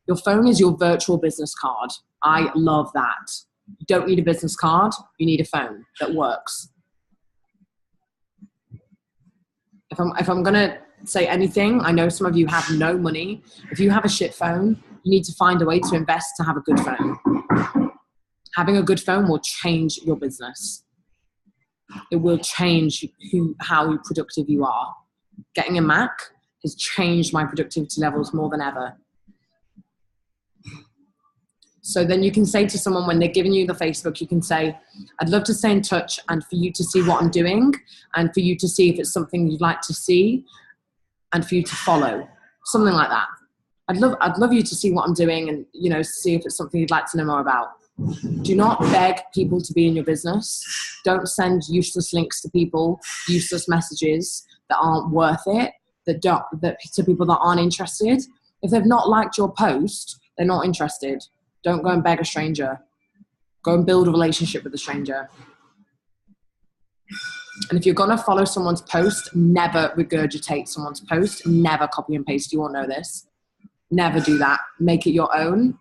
Your phone is your virtual business card. I love that. You don't need a business card. You need a phone that works. If I'm going to say anything, I know some of you have no money. If you have a shit phone, you need to find a way to invest to have a good phone. Having a good phone will change your business. It will change how productive you are. Getting a Mac has changed my productivity levels more than ever. So then you can say to someone when they're giving you the Facebook, you can say, I'd love to stay in touch and for you to see what I'm doing and for you to see if it's something you'd like to see and for you to follow. Something like that. I'd love you to see what I'm doing and, see if it's something you'd like to know more about. Do not beg people to be in your business. Don't send useless links to people, useless messages that aren't worth it, that to people that aren't interested. If they've not liked your post, they're not interested. Don't go and beg a stranger. Go and build a relationship with a stranger. And if you're going to follow someone's post, never regurgitate someone's post. Never copy and paste. You all know this. Never do that. Make it your own.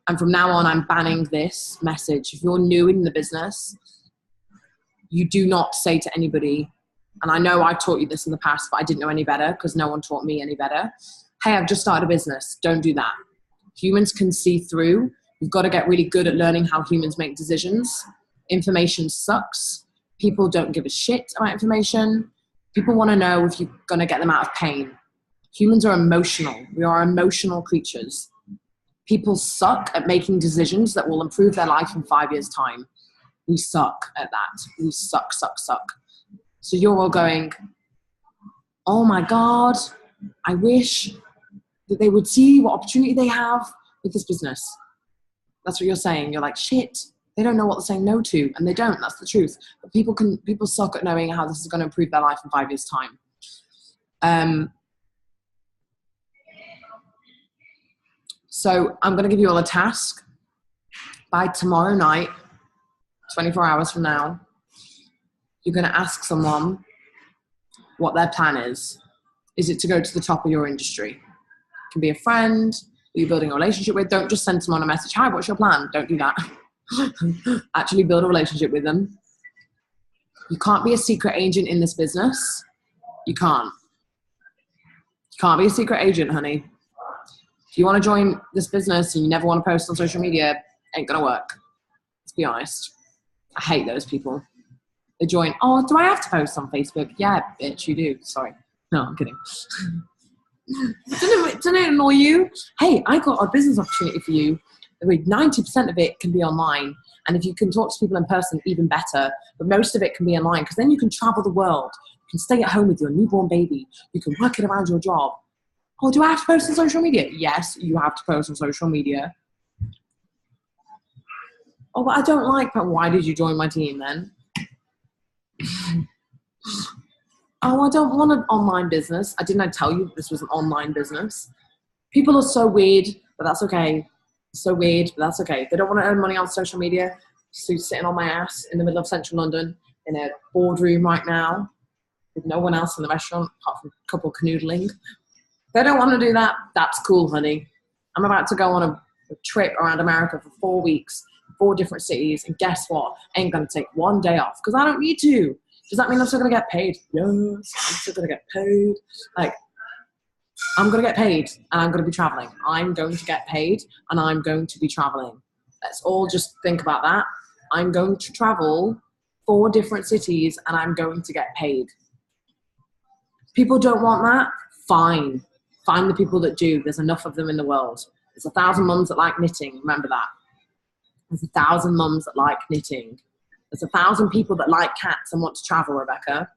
And from now on, I'm banning this message. If you're new in the business, you do not say to anybody, and I know I taught you this in the past, but I didn't know any better because no one taught me any better. Hey, I've just started a business. Don't do that. Humans can see through. You've got to get really good at learning how humans make decisions. Information sucks. People don't give a shit about information. People want to know if you're going to get them out of pain. Humans are emotional. We are emotional creatures. People suck at making decisions that will improve their life in 5 years' time. We suck at that. We suck. So you're all going, oh my God, I wish that they would see what opportunity they have with this business. That's what you're saying. You're like, shit, they don't know what they're saying no to. And they don't. That's the truth. But people suck at knowing how this is going to improve their life in 5 years' time. So I'm going to give you all a task. By tomorrow night, 24 hours from now, you're going to ask someone what their plan is. Is it to go to the top of your industry? It can be a friend who you're building a relationship with. Don't just send someone a message, hi, what's your plan? Don't do that. Actually build a relationship with them. You can't be a secret agent in this business. You can't. You can't be a secret agent, honey. If you want to join this business and you never want to post on social media, ain't gonna work. Let's be honest. I hate those people. They join, oh, do I have to post on Facebook? Yeah, bitch, you do. Sorry. No, I'm kidding. Doesn't it annoy you? Hey, I got a business opportunity for you. 90% of it can be online. And if you can talk to people in person, even better. But most of it can be online because then you can travel the world. You can stay at home with your newborn baby. You can work it around your job. Oh, do I have to post on social media? Yes, you have to post on social media. Oh, but I don't like that. Why did you join my team then? Oh, I don't want an online business. Didn't I tell you this was an online business? People are so weird, but that's okay. So weird, but that's okay. They don't want to earn money on social media. So sitting on my ass in the middle of central London in a boardroom right now with no one else in the restaurant apart from a couple canoodling. They don't want to do that. That's cool, honey. I'm about to go on a trip around America for 4 weeks, 4 different cities, and guess what? I ain't going to take one day off because I don't need to. Does that mean I'm still going to get paid? Yes, I'm still going to get paid. Like, I'm going to get paid and I'm going to be traveling. I'm going to get paid and I'm going to be traveling. Let's all just think about that. I'm going to travel 4 different cities and I'm going to get paid. People don't want that? Fine. Find the people that do. There's enough of them in the world. There's 1,000 mums that like knitting. Remember that. There's 1,000 mums that like knitting. There's 1,000 people that like cats and want to travel, Rebecca.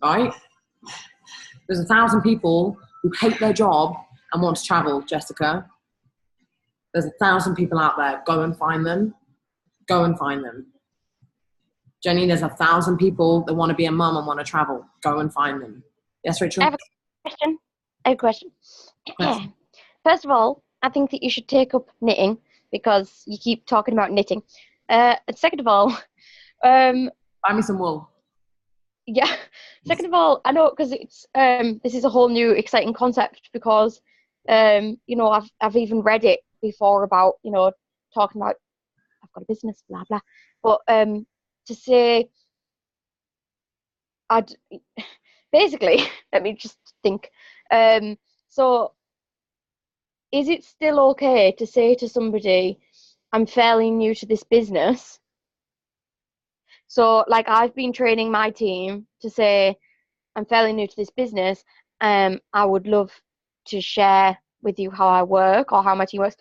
Right? There's 1,000 people who hate their job and want to travel, Jessica. There's 1,000 people out there. Go and find them. Go and find them. Jenny, there's 1,000 people that want to be a mum and want to travel. Go and find them. Yes, Rachel? I have a question. Yes. First of all, I think that you should take up knitting because you keep talking about knitting. Second of all, Buy me some wool. yeah. Second of all, I know because it's this is a whole new exciting concept because you know I've even read it before about talking about I've got a business blah blah, but to say I'd basically let me just think. So is it still okay to say to somebody, I'm fairly new to this business? So, like, I've been training my team to say, I'm fairly new to this business. I would love to share with you how I work or how my team works.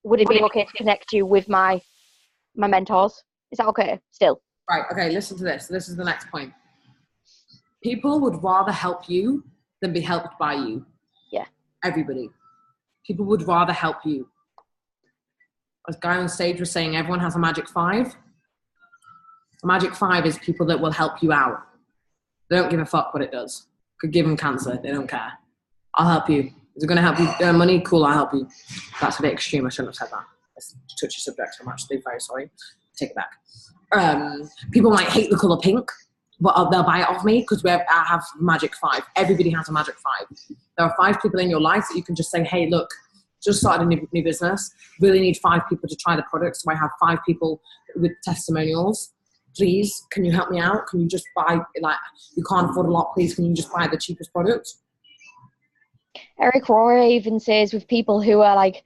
Would it be okay to connect you with my mentors? Is that okay still? Right, okay, listen to this. This is the next point. People would rather help you than be helped by you. Yeah. Everybody. People would rather help you. As guy on stage was saying, everyone has a magic 5. A magic 5 is people that will help you out. They don't give a fuck what it does. Could give them cancer. They don't care. I'll help you. Is it going to help you earn money? Cool, I'll help you. That's a bit extreme. I shouldn't have said that. That's a touchy subject. I'm actually very sorry. Take it back. People might hate the colour pink, but they'll buy it off me because I have magic 5. Everybody has a magic 5. There are 5 people in your life that you can just say, hey, look, just started a new business. Really need 5 people to try the product. So I have 5 people with testimonials. Please, can you help me out? Can you just buy, like, you can't afford a lot, please, can you just buy the cheapest product? Eric Roy even says with people who are like,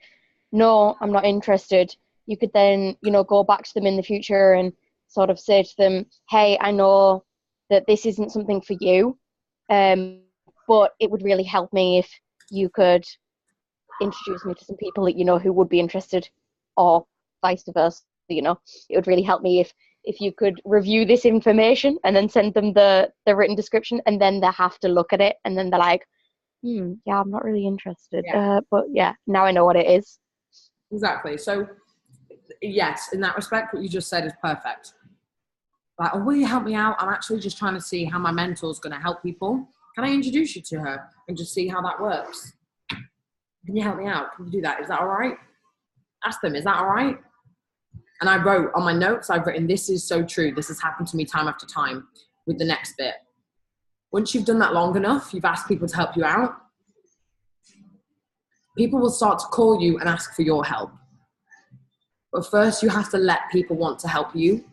no, I'm not interested, you could then, go back to them in the future and sort of say to them, hey, I know that this isn't something for you, but it would really help me if you could introduce me to some people that who would be interested, or vice versa. It would really help me if you could review this information and then send them the written description, and then they have to look at it and then they're like, yeah, I'm not really interested. Yeah. But yeah, now I know what it is. Exactly. So yes, in that respect, what you just said is perfect. Like, oh, will you help me out? I'm actually just trying to see how my mentor's going to help people. Can I introduce you to her and just see how that works? Can you help me out? Can you do that? Is that all right? Ask them, is that all right? And I wrote on my notes, I've written, this is so true. This has happened to me time after time with the next bit. Once you've done that long enough, you've asked people to help you out, people will start to call you and ask for your help. But first you have to let people want to help you.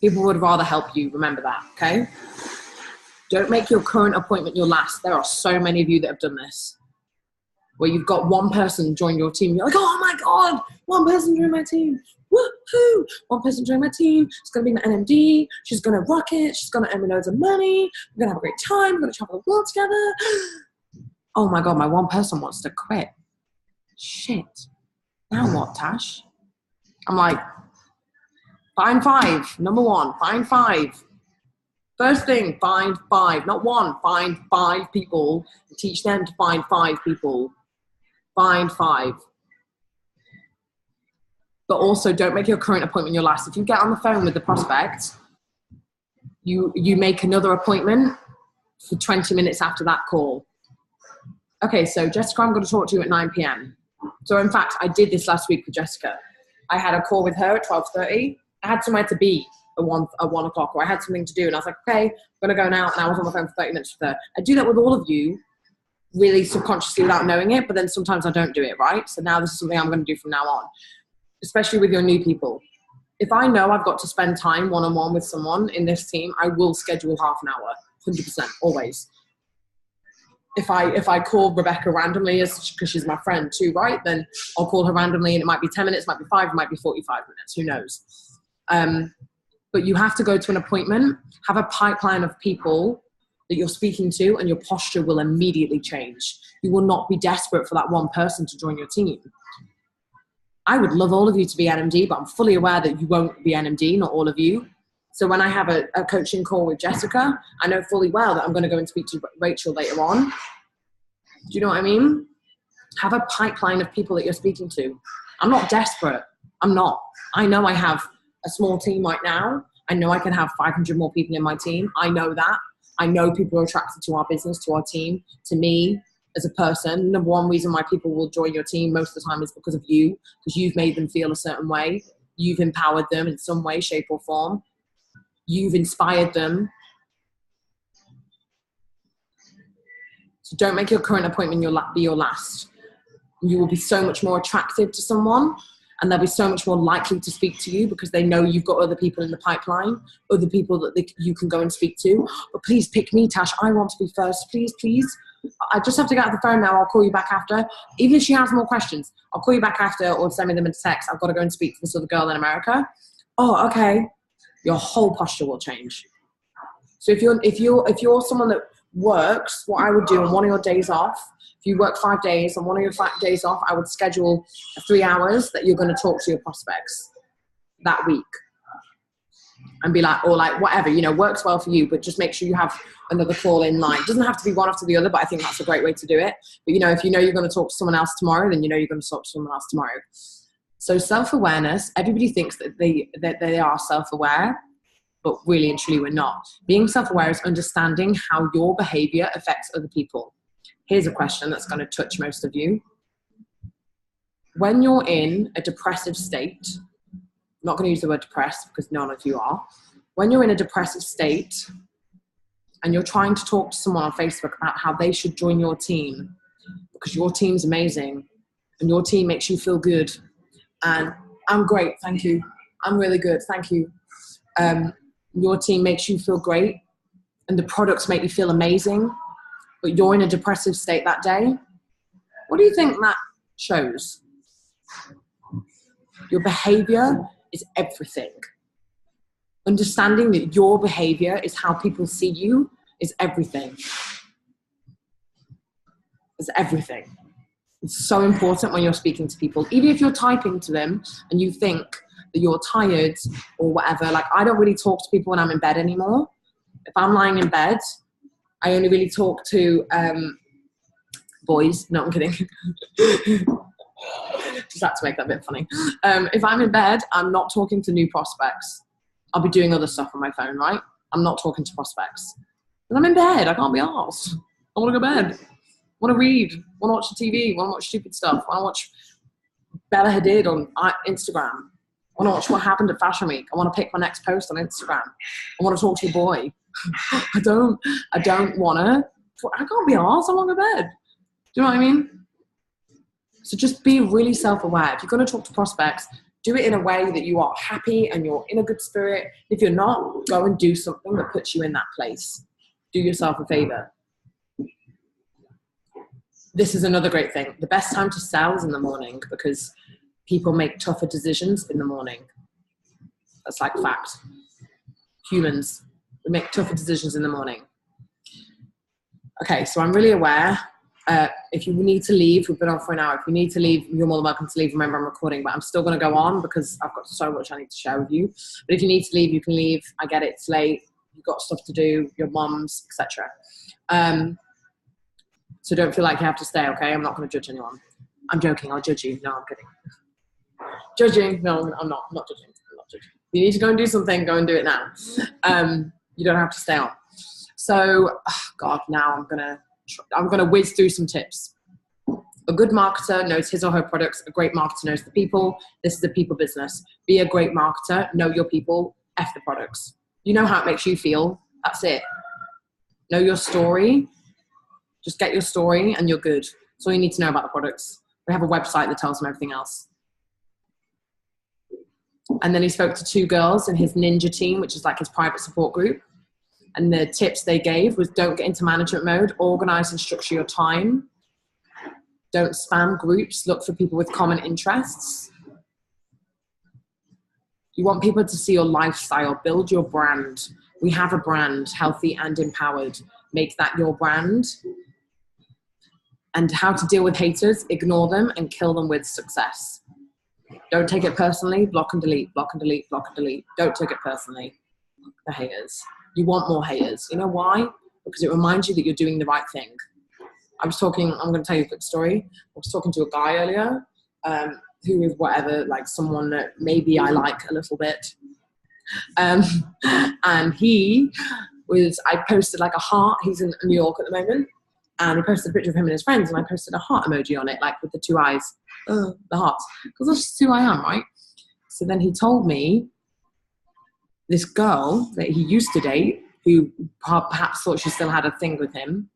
People would rather help you, remember that, okay? Don't make your current appointment your last. There are so many of you that have done this, where you've got one person join your team. You're like, oh my God, one person join my team. Woohoo! One person join my team. She's going to be my NMD. She's going to rock it. She's going to earn me loads of money. We're going to have a great time. We're going to travel the world together. Oh my God, my one person wants to quit. Shit. Now what, Tash? I'm like, find 5. Number 1, find 5. First thing, find 5. Not 1, find 5 people. Teach them to find 5 people. Find 5. But also, don't make your current appointment your last. If you get on the phone with the prospect, you make another appointment for 20 minutes after that call. okay, so Jessica, I'm going to talk to you at 9 p.m. So in fact, I did this last week with Jessica. I had a call with her at 12:30. I had somewhere to be at 1 o'clock, or I had something to do. And I was like, okay, I'm going to go now. And I was on my phone for 30 minutes with her. I do that with all of you really subconsciously without knowing it, but then sometimes I don't do it, right? So now this is something I'm going to do from now on, especially with your new people. If I know I've got to spend time one-on-one with someone in this team, I will schedule half an hour, 100%, always. If I call Rebecca randomly, because she's my friend too, right? Then I'll call her randomly, and it might be 10 minutes, might be 5, it might be 45 minutes, who knows? But you have to go to an appointment, have a pipeline of people that you're speaking to, and your posture will immediately change. You will not be desperate for that one person to join your team. I would love all of you to be NMD, but I'm fully aware that you won't be NMD, not all of you. So when I have a coaching call with Jessica, I know fully well that I'm going to go and speak to Rachel later on. Do you know what I mean? Have a pipeline of people that you're speaking to. I'm not desperate. I'm not. I know I have a small team right now. I know I can have 500 more people in my team. I know that. I know people are attracted to our business, to our team, to me as a person. Number one reason why people will join your team most of the time is because of you, because you've made them feel a certain way. You've empowered them in some way, shape or form. You've inspired them. So don't make your current appointment be your last. You will be so much more attractive to someone, and they'll be so much more likely to speak to you because they know you've got other people in the pipeline, other people that you can go and speak to. But please pick me, Tash. I want to be first. Please, please. I just have to get off the phone now. I'll call you back after. Even if she has more questions, I'll call you back after, or send me them in text. I've got to go and speak to this other girl in America. Oh, okay. Your whole posture will change. So if you're someone that works, what I would do on one of your days off, if you work 5 days, on one of your 5 days off, I would schedule 3 hours that you're going to talk to your prospects that week. And be like, or like whatever, works well for you, but just make sure you have another call in line. It doesn't have to be one after the other, but I think that's a great way to do it. But if you know you're going to talk to someone else tomorrow, then you're going to talk to someone else tomorrow. So self-awareness, everybody thinks that they are self-aware, but really and truly we're not. Being self-aware is understanding how your behavior affects other people. Here's a question that's going to touch most of you. When you're in a depressive state, I'm not going to use the word depressed because none of you are. When you're in a depressive state and you're trying to talk to someone on Facebook about how they should join your team because your team's amazing and your team makes you feel good, and I'm great, thank you. I'm really good, thank you. Your team makes you feel great and the products make you feel amazing, but you're in a depressive state that day. What do you think that shows? Your behavior is everything. Understanding that your behavior is how people see you is everything. It's everything. It's so important when you're speaking to people. Even if you're typing to them and you think that you're tired or whatever, like I don't really talk to people when I'm in bed anymore. If I'm lying in bed, I only really talk to boys. No, I'm kidding. Just had to make that a bit funny. If I'm in bed, I'm not talking to new prospects. I'll be doing other stuff on my phone, right? I'm not talking to prospects. Because I'm in bed. I can't be arsed. I want to go to bed. I want to read. I want to watch the TV. I want to watch stupid stuff. I want to watch Bella Hadid on Instagram. I want to watch what happened at Fashion Week. I want to pick my next post on Instagram. I want to talk to a boy. I don't want to. I can't be arsed. I want to go to bed. Do you know what I mean? So just be really self-aware. If you're going to talk to prospects, do it in a way that you are happy and you're in a good spirit. If you're not, go and do something that puts you in that place. Do yourself a favor. This is another great thing. The best time to sell is in the morning because people make tougher decisions in the morning. That's like fact. Humans, we make tougher decisions in the morning. Okay, so I'm really aware. If you need to leave, we've been on for an hour. If you need to leave, you're more than welcome to leave. Remember, I'm recording, but I'm still going to go on because I've got so much I need to share with you. But if you need to leave, you can leave. I get it. It's late. You've got stuff to do, your mums, etc. So don't feel like you have to stay, okay? I'm not going to judge anyone. I'm joking. I'll judge you. No, I'm kidding. Judging? No, I'm not. I'm not judging. I'm not judging. You need to go and do something, go and do it now. You don't have to stay on. So, God, now I'm gonna whiz through some tips. A good marketer knows his or her products. A great marketer knows the people. This is a people business. Be a great marketer. Know your people. F the products. You know how it makes you feel. That's it. Know your story. Just get your story and you're good. That's all you need to know about the products. We have a website that tells them everything else. And then he spoke to 2 girls in his ninja team, which is like his private support group. And the tips they gave was don't get into management mode, organize and structure your time. Don't spam groups, look for people with common interests. You want people to see your lifestyle, build your brand. We have a brand, healthy and empowered. Make that your brand. And how to deal with haters, ignore them and kill them with success. Don't take it personally, block and delete, block and delete, block and delete. Don't take it personally, the haters. You want more haters. You know why? Because it reminds you that you're doing the right thing. I'm going to tell you a quick story. I was talking to a guy earlier who is whatever, like someone that maybe I like a little bit. And I posted like a heart. He's in New York at the moment. And he posted a picture of him and his friends, and I posted a heart emoji on it, like with the 2 eyes, the hearts, because that's just who I am, right? So then he told me this girl that he used to date, who perhaps thought she still had a thing with him,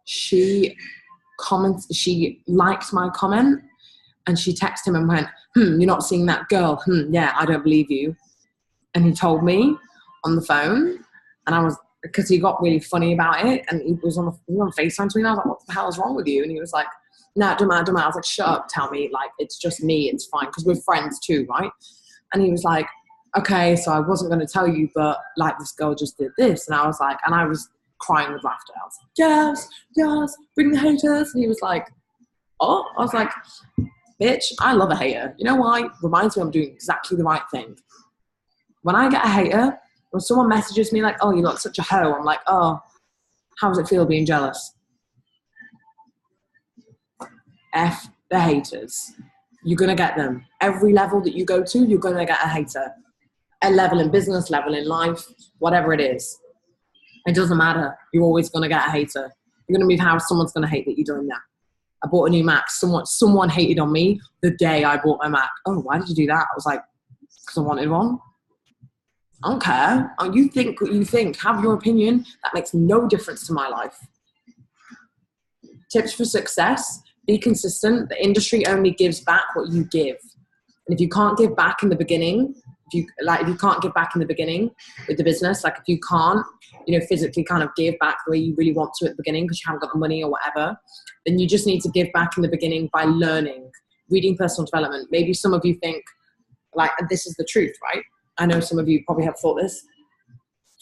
she liked my comment, and she texted him and went, you're not seeing that girl? Yeah, I don't believe you. And he told me on the phone, and because he got really funny about it, and he was on FaceTime to me, and I was like, what the hell is wrong with you? And he was like, no, don't matter. I was like, shut up, tell me, like, it's just me, it's fine, because we're friends too, right? And he was like, okay, so I wasn't going to tell you, but like this girl just did this. And I was like, and I was crying with laughter. I was like, yes, bring the haters. And he was like, oh, I was like, bitch, I love a hater. You know why? Reminds me I'm doing exactly the right thing. When I get a hater, when someone messages me like, oh, you look such a hoe, I'm like, oh, how does it feel being jealous? F the haters. You're going to get them. Every level that you go to, you're going to get a hater. A level in business, level in life, whatever it is. It doesn't matter. You're always going to get a hater. You're going to move house, someone's going to hate that you're doing that. I bought a new Mac. Someone hated on me the day I bought my Mac. Oh, why did you do that? I was like, because I wanted one. I don't care. You think what you think. Have your opinion. That makes no difference to my life. Tips for success. Be consistent. The industry only gives back what you give. And if you can't give back in the beginning, if you can't give back in the beginning with the business, like if you can't, physically kind of give back the way you really want to at the beginning because you haven't got the money or whatever, then you just need to give back in the beginning by learning, reading personal development. Maybe some of you think, like, this is the truth, right? I know some of you probably have thought this.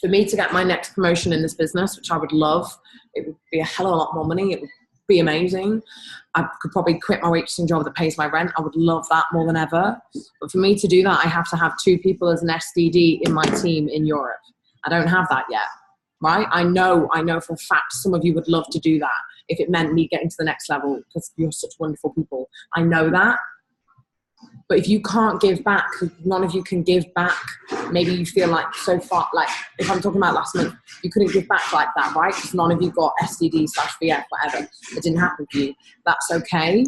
For me to get my next promotion in this business, which I would love, it would be a hell of a lot more money. It would be amazing. I could probably quit my waitressing job that pays my rent. I would love that more than ever. But for me to do that, I have to have 2 people as an SDD in my team in Europe. I don't have that yet, right? I know for a fact some of you would love to do that if it meant me getting to the next level because you're such wonderful people. I know that. But if you can't give back, none of you can give back. Maybe you feel like so far, like if I'm talking about last month, you couldn't give back like that, right? Because none of you got SDD/VF, whatever. It didn't happen for you. That's okay.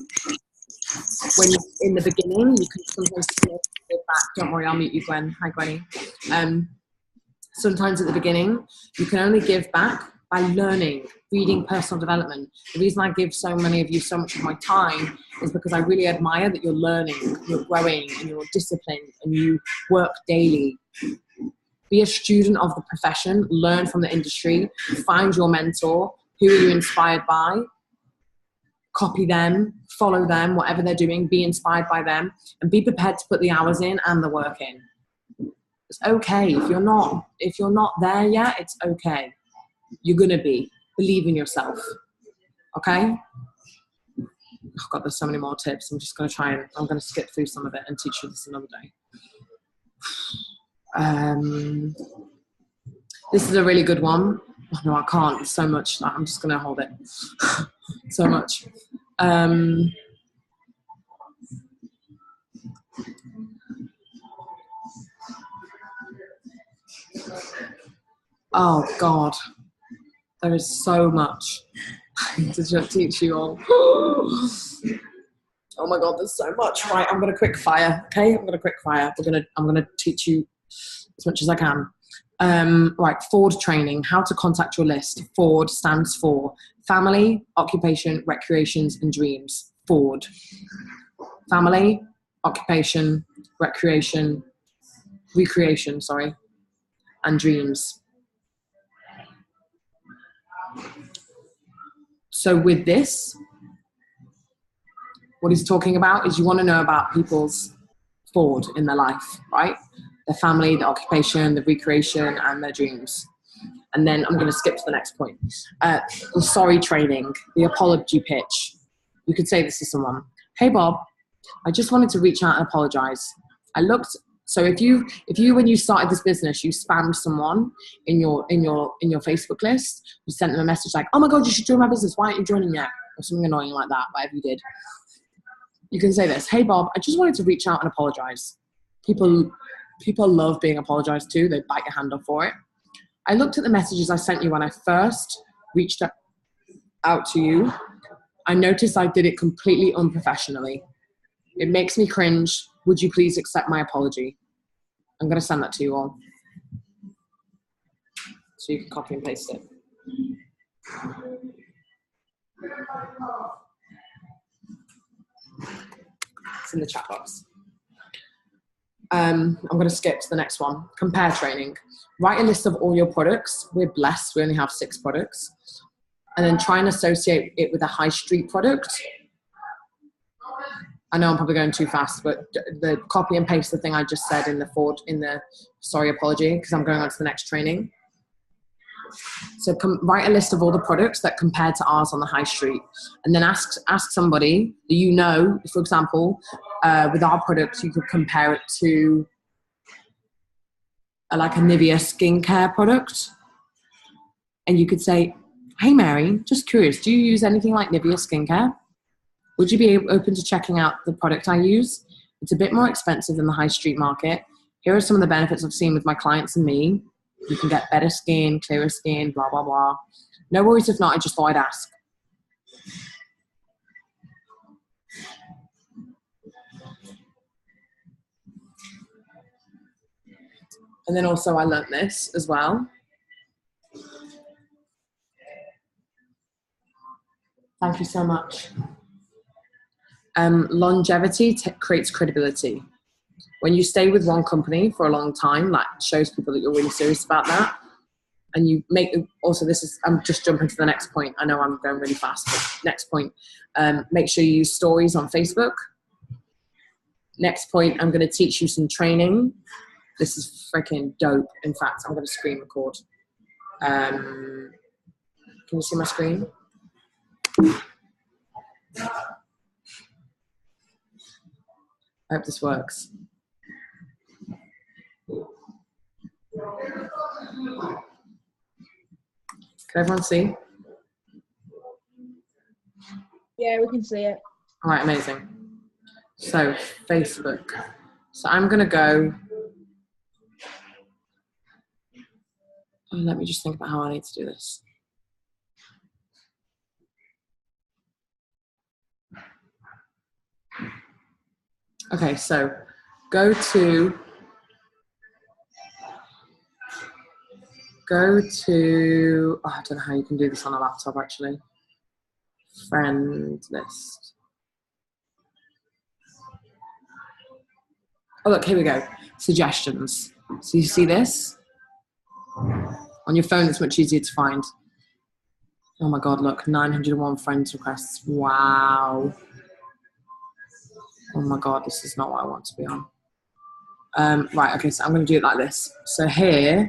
When you're in the beginning, you can sometimes give back. Don't worry, I'll mute you, Gwen. Hi, Gwenny. Sometimes at the beginning, you can only give back by learning, reading personal development. The reason I give so many of you so much of my time is because I really admire that you're learning, you're growing, and you're disciplined, and you work daily. Be a student of the profession, learn from the industry, find your mentor, who are you inspired by, copy them, follow them, whatever they're doing, be inspired by them, and be prepared to put the hours in and the work in. It's okay. If you're not there yet, it's okay. You're going to be. Believe in yourself. Okay? Oh God, there's so many more tips. I'm just going to I'm going to skip through some of it and teach you this another day. This is a really good one. Oh, no, I can't. It's so much. I'm just going to hold it. So much. Oh God. There is so much. to just teach you all. Oh my God, there's so much. Right, I'm gonna quick fire. Okay, I'm gonna quick fire. I'm gonna teach you as much as I can. Right, Ford training. How to contact your list. Ford stands for family, occupation, recreations, and dreams. Ford. Family, occupation, recreation, and dreams. So with this, what he's talking about is you want to know about people's Ford in their life, right? Their family, their occupation, the recreation, and their dreams. And then I'm going to skip to the next point. The sorry training, the apology pitch. You could say this to someone. Hey, Bob, I just wanted to reach out and apologize. So if you when you started this business, you spammed someone in your Facebook list, you sent them a message like, oh my God, you should join my business. Why aren't you joining yet? Or something annoying like that, whatever you did. You can say this. Hey, Bob, I just wanted to reach out and apologize. People love being apologized to. They bite your hand off for it. I looked at the messages I sent you when I first reached out to you. I noticed I did it completely unprofessionally. It makes me cringe. Would you please accept my apology? I'm going to send that to you all. So you can copy and paste it. It's in the chat box. I'm going to skip to the next one. Compare training. Write a list of all your products. We're blessed. We only have 6 products. And then try and associate it with a high street product. I know I'm probably going too fast, but the copy and paste the thing I just said in the sorry apology, because I'm going on to the next training. So write a list of all the products that compare to ours on the high street, and then ask somebody that you know, for example, with our products, you could compare it to like a Nivea skincare product. And you could say, hey Mary, just curious, do you use anything like Nivea skincare? Would you be open to checking out the product I use? It's a bit more expensive than the high street market. Here are some of the benefits I've seen with my clients and me. You can get better skin, clearer skin, blah, blah, blah. No worries if not, I just thought I'd ask. And then also I learned this as well. Thank you so much. Longevity creates credibility. When you stay with one company for a long time, that shows people that you're really serious about that. And you make, also this is, I'm just jumping to the next point. I know I'm going really fast, but next point, make sure you use stories on Facebook. Next point, I'm going to teach you some training. This is freaking dope. In fact, I'm going to screen record. Can you see my screen? I hope this works. Can everyone see? Yeah, we can see it. All right, amazing. So, Facebook. So I'm going to go. Oh, let me just think about how I need to do this. Okay, so go to, oh, I don't know how you can do this on a laptop actually. Friend list. Oh, look, here we go. Suggestions. So you see this? On your phone, it's much easier to find. Oh my God, look, 901 friends requests. Wow. Oh my God, this is not what I want to be on. Right, okay, so I'm going to do it like this. So here,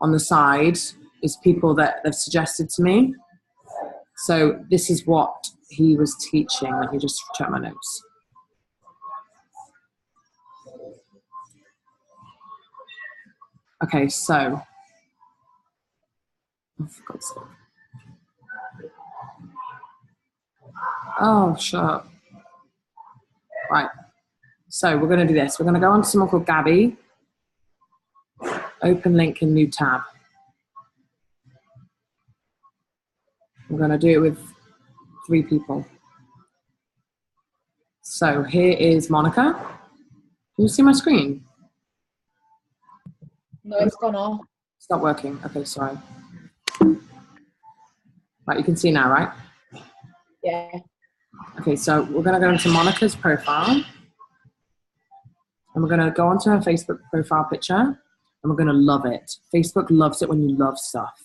on the side, is people that they've suggested to me. So this is what he was teaching. Let me just check my notes. Okay, so, oh, for God's sake. Oh, shut up. Right, so we're going to do this. We're going to go on to someone called Gabby. Open link in new tab. I'm going to do it with 3 people. So here is Monica. Can you see my screen? No, it's gone off. It's not working. Okay, sorry. Right, you can see now, right? Yeah. Okay, so we're going to go into Monica's profile. And we're going to go onto her Facebook profile picture. And we're going to love it. Facebook loves it when you love stuff.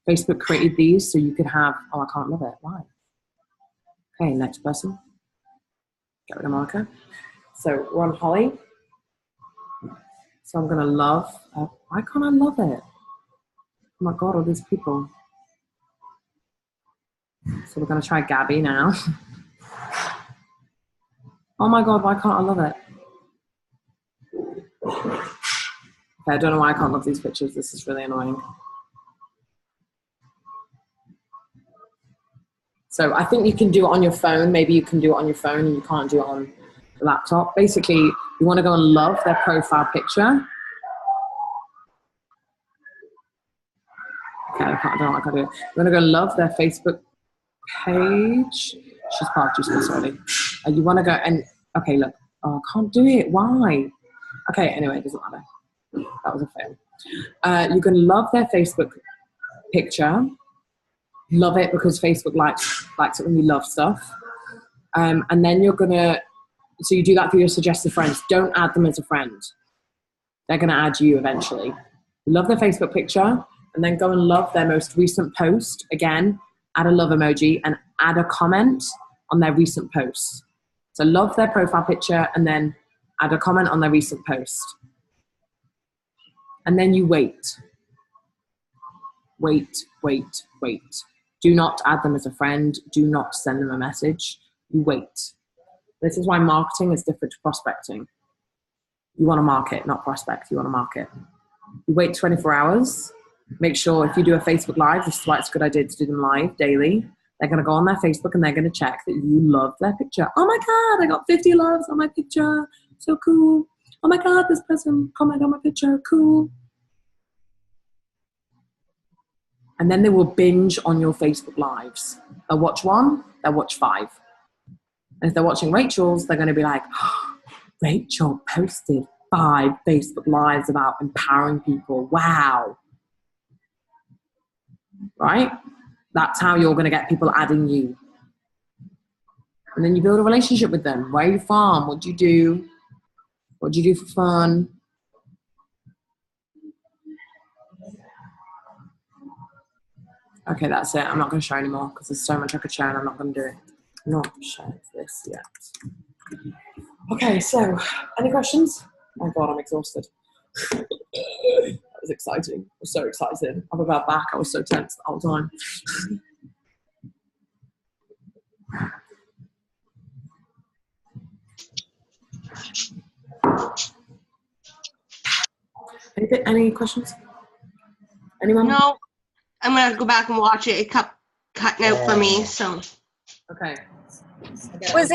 Facebook created these so you could have... Oh, I can't love it. Why? Okay, next person. Get rid of Monica. So we're on Holly. So I'm going to love... why can't I love it? Oh my God, all these people. So we're going to try Gabby now. Oh my God, why can't I love it? Okay, I don't know why I can't love these pictures. This is really annoying. So I think you can do it on your phone. Maybe you can do it on your phone and you can't do it on the laptop. Basically, you want to go and love their profile picture. Okay, I don't know what I can do. You're going to go love their Facebook page. She's part of Juice already. You want to go and, okay, look. Oh, I can't do it. Why? Okay, anyway, it doesn't matter. That was a fail. You can love their Facebook picture. Love it because Facebook likes it when you love stuff. And then you're going to, so you do that for your suggested friends. Don't add them as a friend. They're going to add you eventually. Love their Facebook picture and then go and love their most recent post. Again, add a love emoji and add a comment on their recent post. So love their profile picture and then add a comment on their recent post. And then you wait. Wait, wait, wait. Do not add them as a friend. Do not send them a message. You wait. This is why marketing is different to prospecting. You want to market, not prospect. You want to market. You wait 24 hours. Make sure if you do a Facebook Live, this is why it's a good idea to do them live daily. They're going to go on their Facebook and they're going to check that you love their picture. Oh my God, I got 50 loves on my picture. So cool. Oh my God, this person commented on my picture. Cool. And then they will binge on your Facebook Lives. They'll watch 1, they'll watch 5. And if they're watching Rachel's, they're going to be like, oh, Rachel posted 5 Facebook Lives about empowering people. Wow. Right? That's how you're going to get people adding you. And then you build a relationship with them. Where are you from? What do you do? What do you do for fun? Okay, that's it. I'm not going to share anymore because there's so much I could share and I'm not going to do it. I'm not sharing this yet. Okay, so any questions? Oh my God, I'm exhausted. That was exciting. I was so excited. I'm about back. I was so tense the whole time. Any questions? Anyone? No, I'm going to go back and watch it. It kept cutting out for me, so. Okay. Was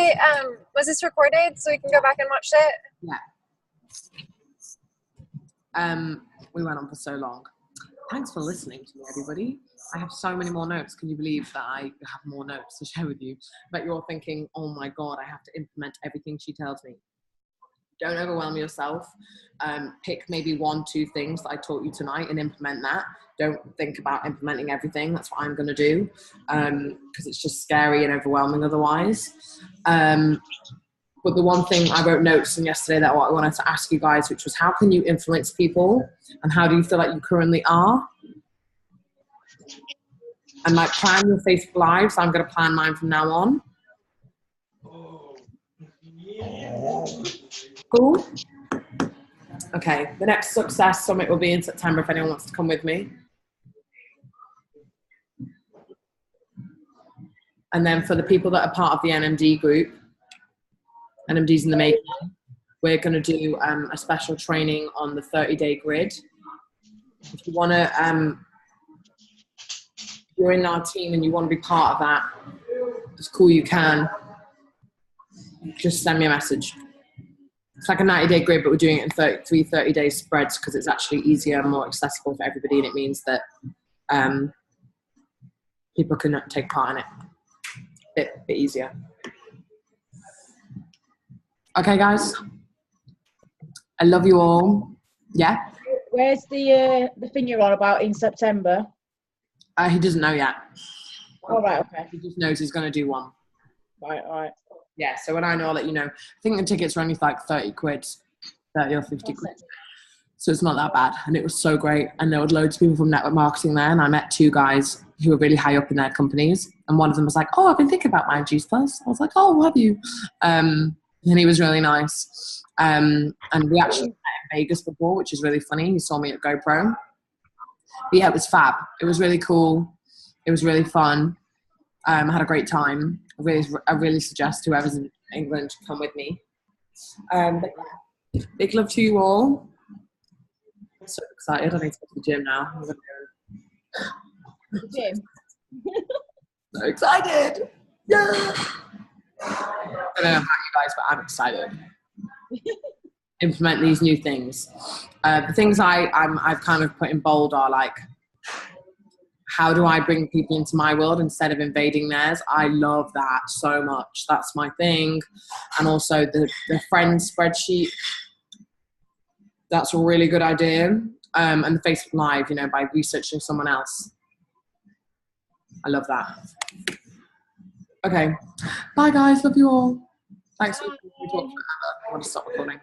this recorded so we can go back and watch it? Yeah. We went on for so long. Thanks for listening to me, everybody. I have so many more notes. Can you believe that I have more notes to share with you? But you're thinking, oh my God, I have to implement everything she tells me. Don't overwhelm yourself. Pick maybe 1, 2 things that I taught you tonight and implement that. Don't think about implementing everything. That's what I'm going to do because it's just scary and overwhelming otherwise. But the one thing I wrote notes on yesterday that I wanted to ask you guys, which was how can you influence people and how do you feel like you currently are? And like plan your Facebook Lives. I'm going to plan mine from now on. Cool. Okay, the next Success Summit will be in September if anyone wants to come with me. And then for the people that are part of the NMD group, NMD's in the making, we're going to do a special training on the 30-day grid. If you want to, you're in our team and you want to be part of that, it's cool, you can. Just send me a message. It's like a 90-day grid, but we're doing it in 3 30-day spreads because it's actually easier and more accessible for everybody, and it means that people can take part in it. Bit easier. Okay, guys. I love you all. Yeah. Where's the thing you're on about in September? He doesn't know yet. All right, okay. He just knows he's going to do one. Right, all right. Yeah, so when I know, I'll let you know. I think the tickets are only like 30 quid, 30 or 50 quid. So it's not that bad. And it was so great. And there were loads of people from network marketing there. And I met 2 guys who were really high up in their companies. And one of them was like, oh, I've been thinking about my Juice Plus. I was like, oh, have you? And he was really nice. And we actually met in Vegas before, which is really funny. He saw me at GoPro. But yeah, it was fab. It was really cool. It was really fun. I had a great time. I really suggest whoever's in England to come with me. But yeah, big love to you all. I'm so excited. I need to go to the gym now. I'm gonna go. The gym. So excited. Yeah. I don't know about you guys, but I'm excited. Implement these new things. The things I've kind of put in bold are like, how do I bring people into my world instead of invading theirs? I love that so much. That's my thing. And also the friend spreadsheet. That's a really good idea. And the Facebook Live, by researching someone else. I love that. Okay. Bye, guys. Love you all. Thanks for talking forever. I want to stop recording.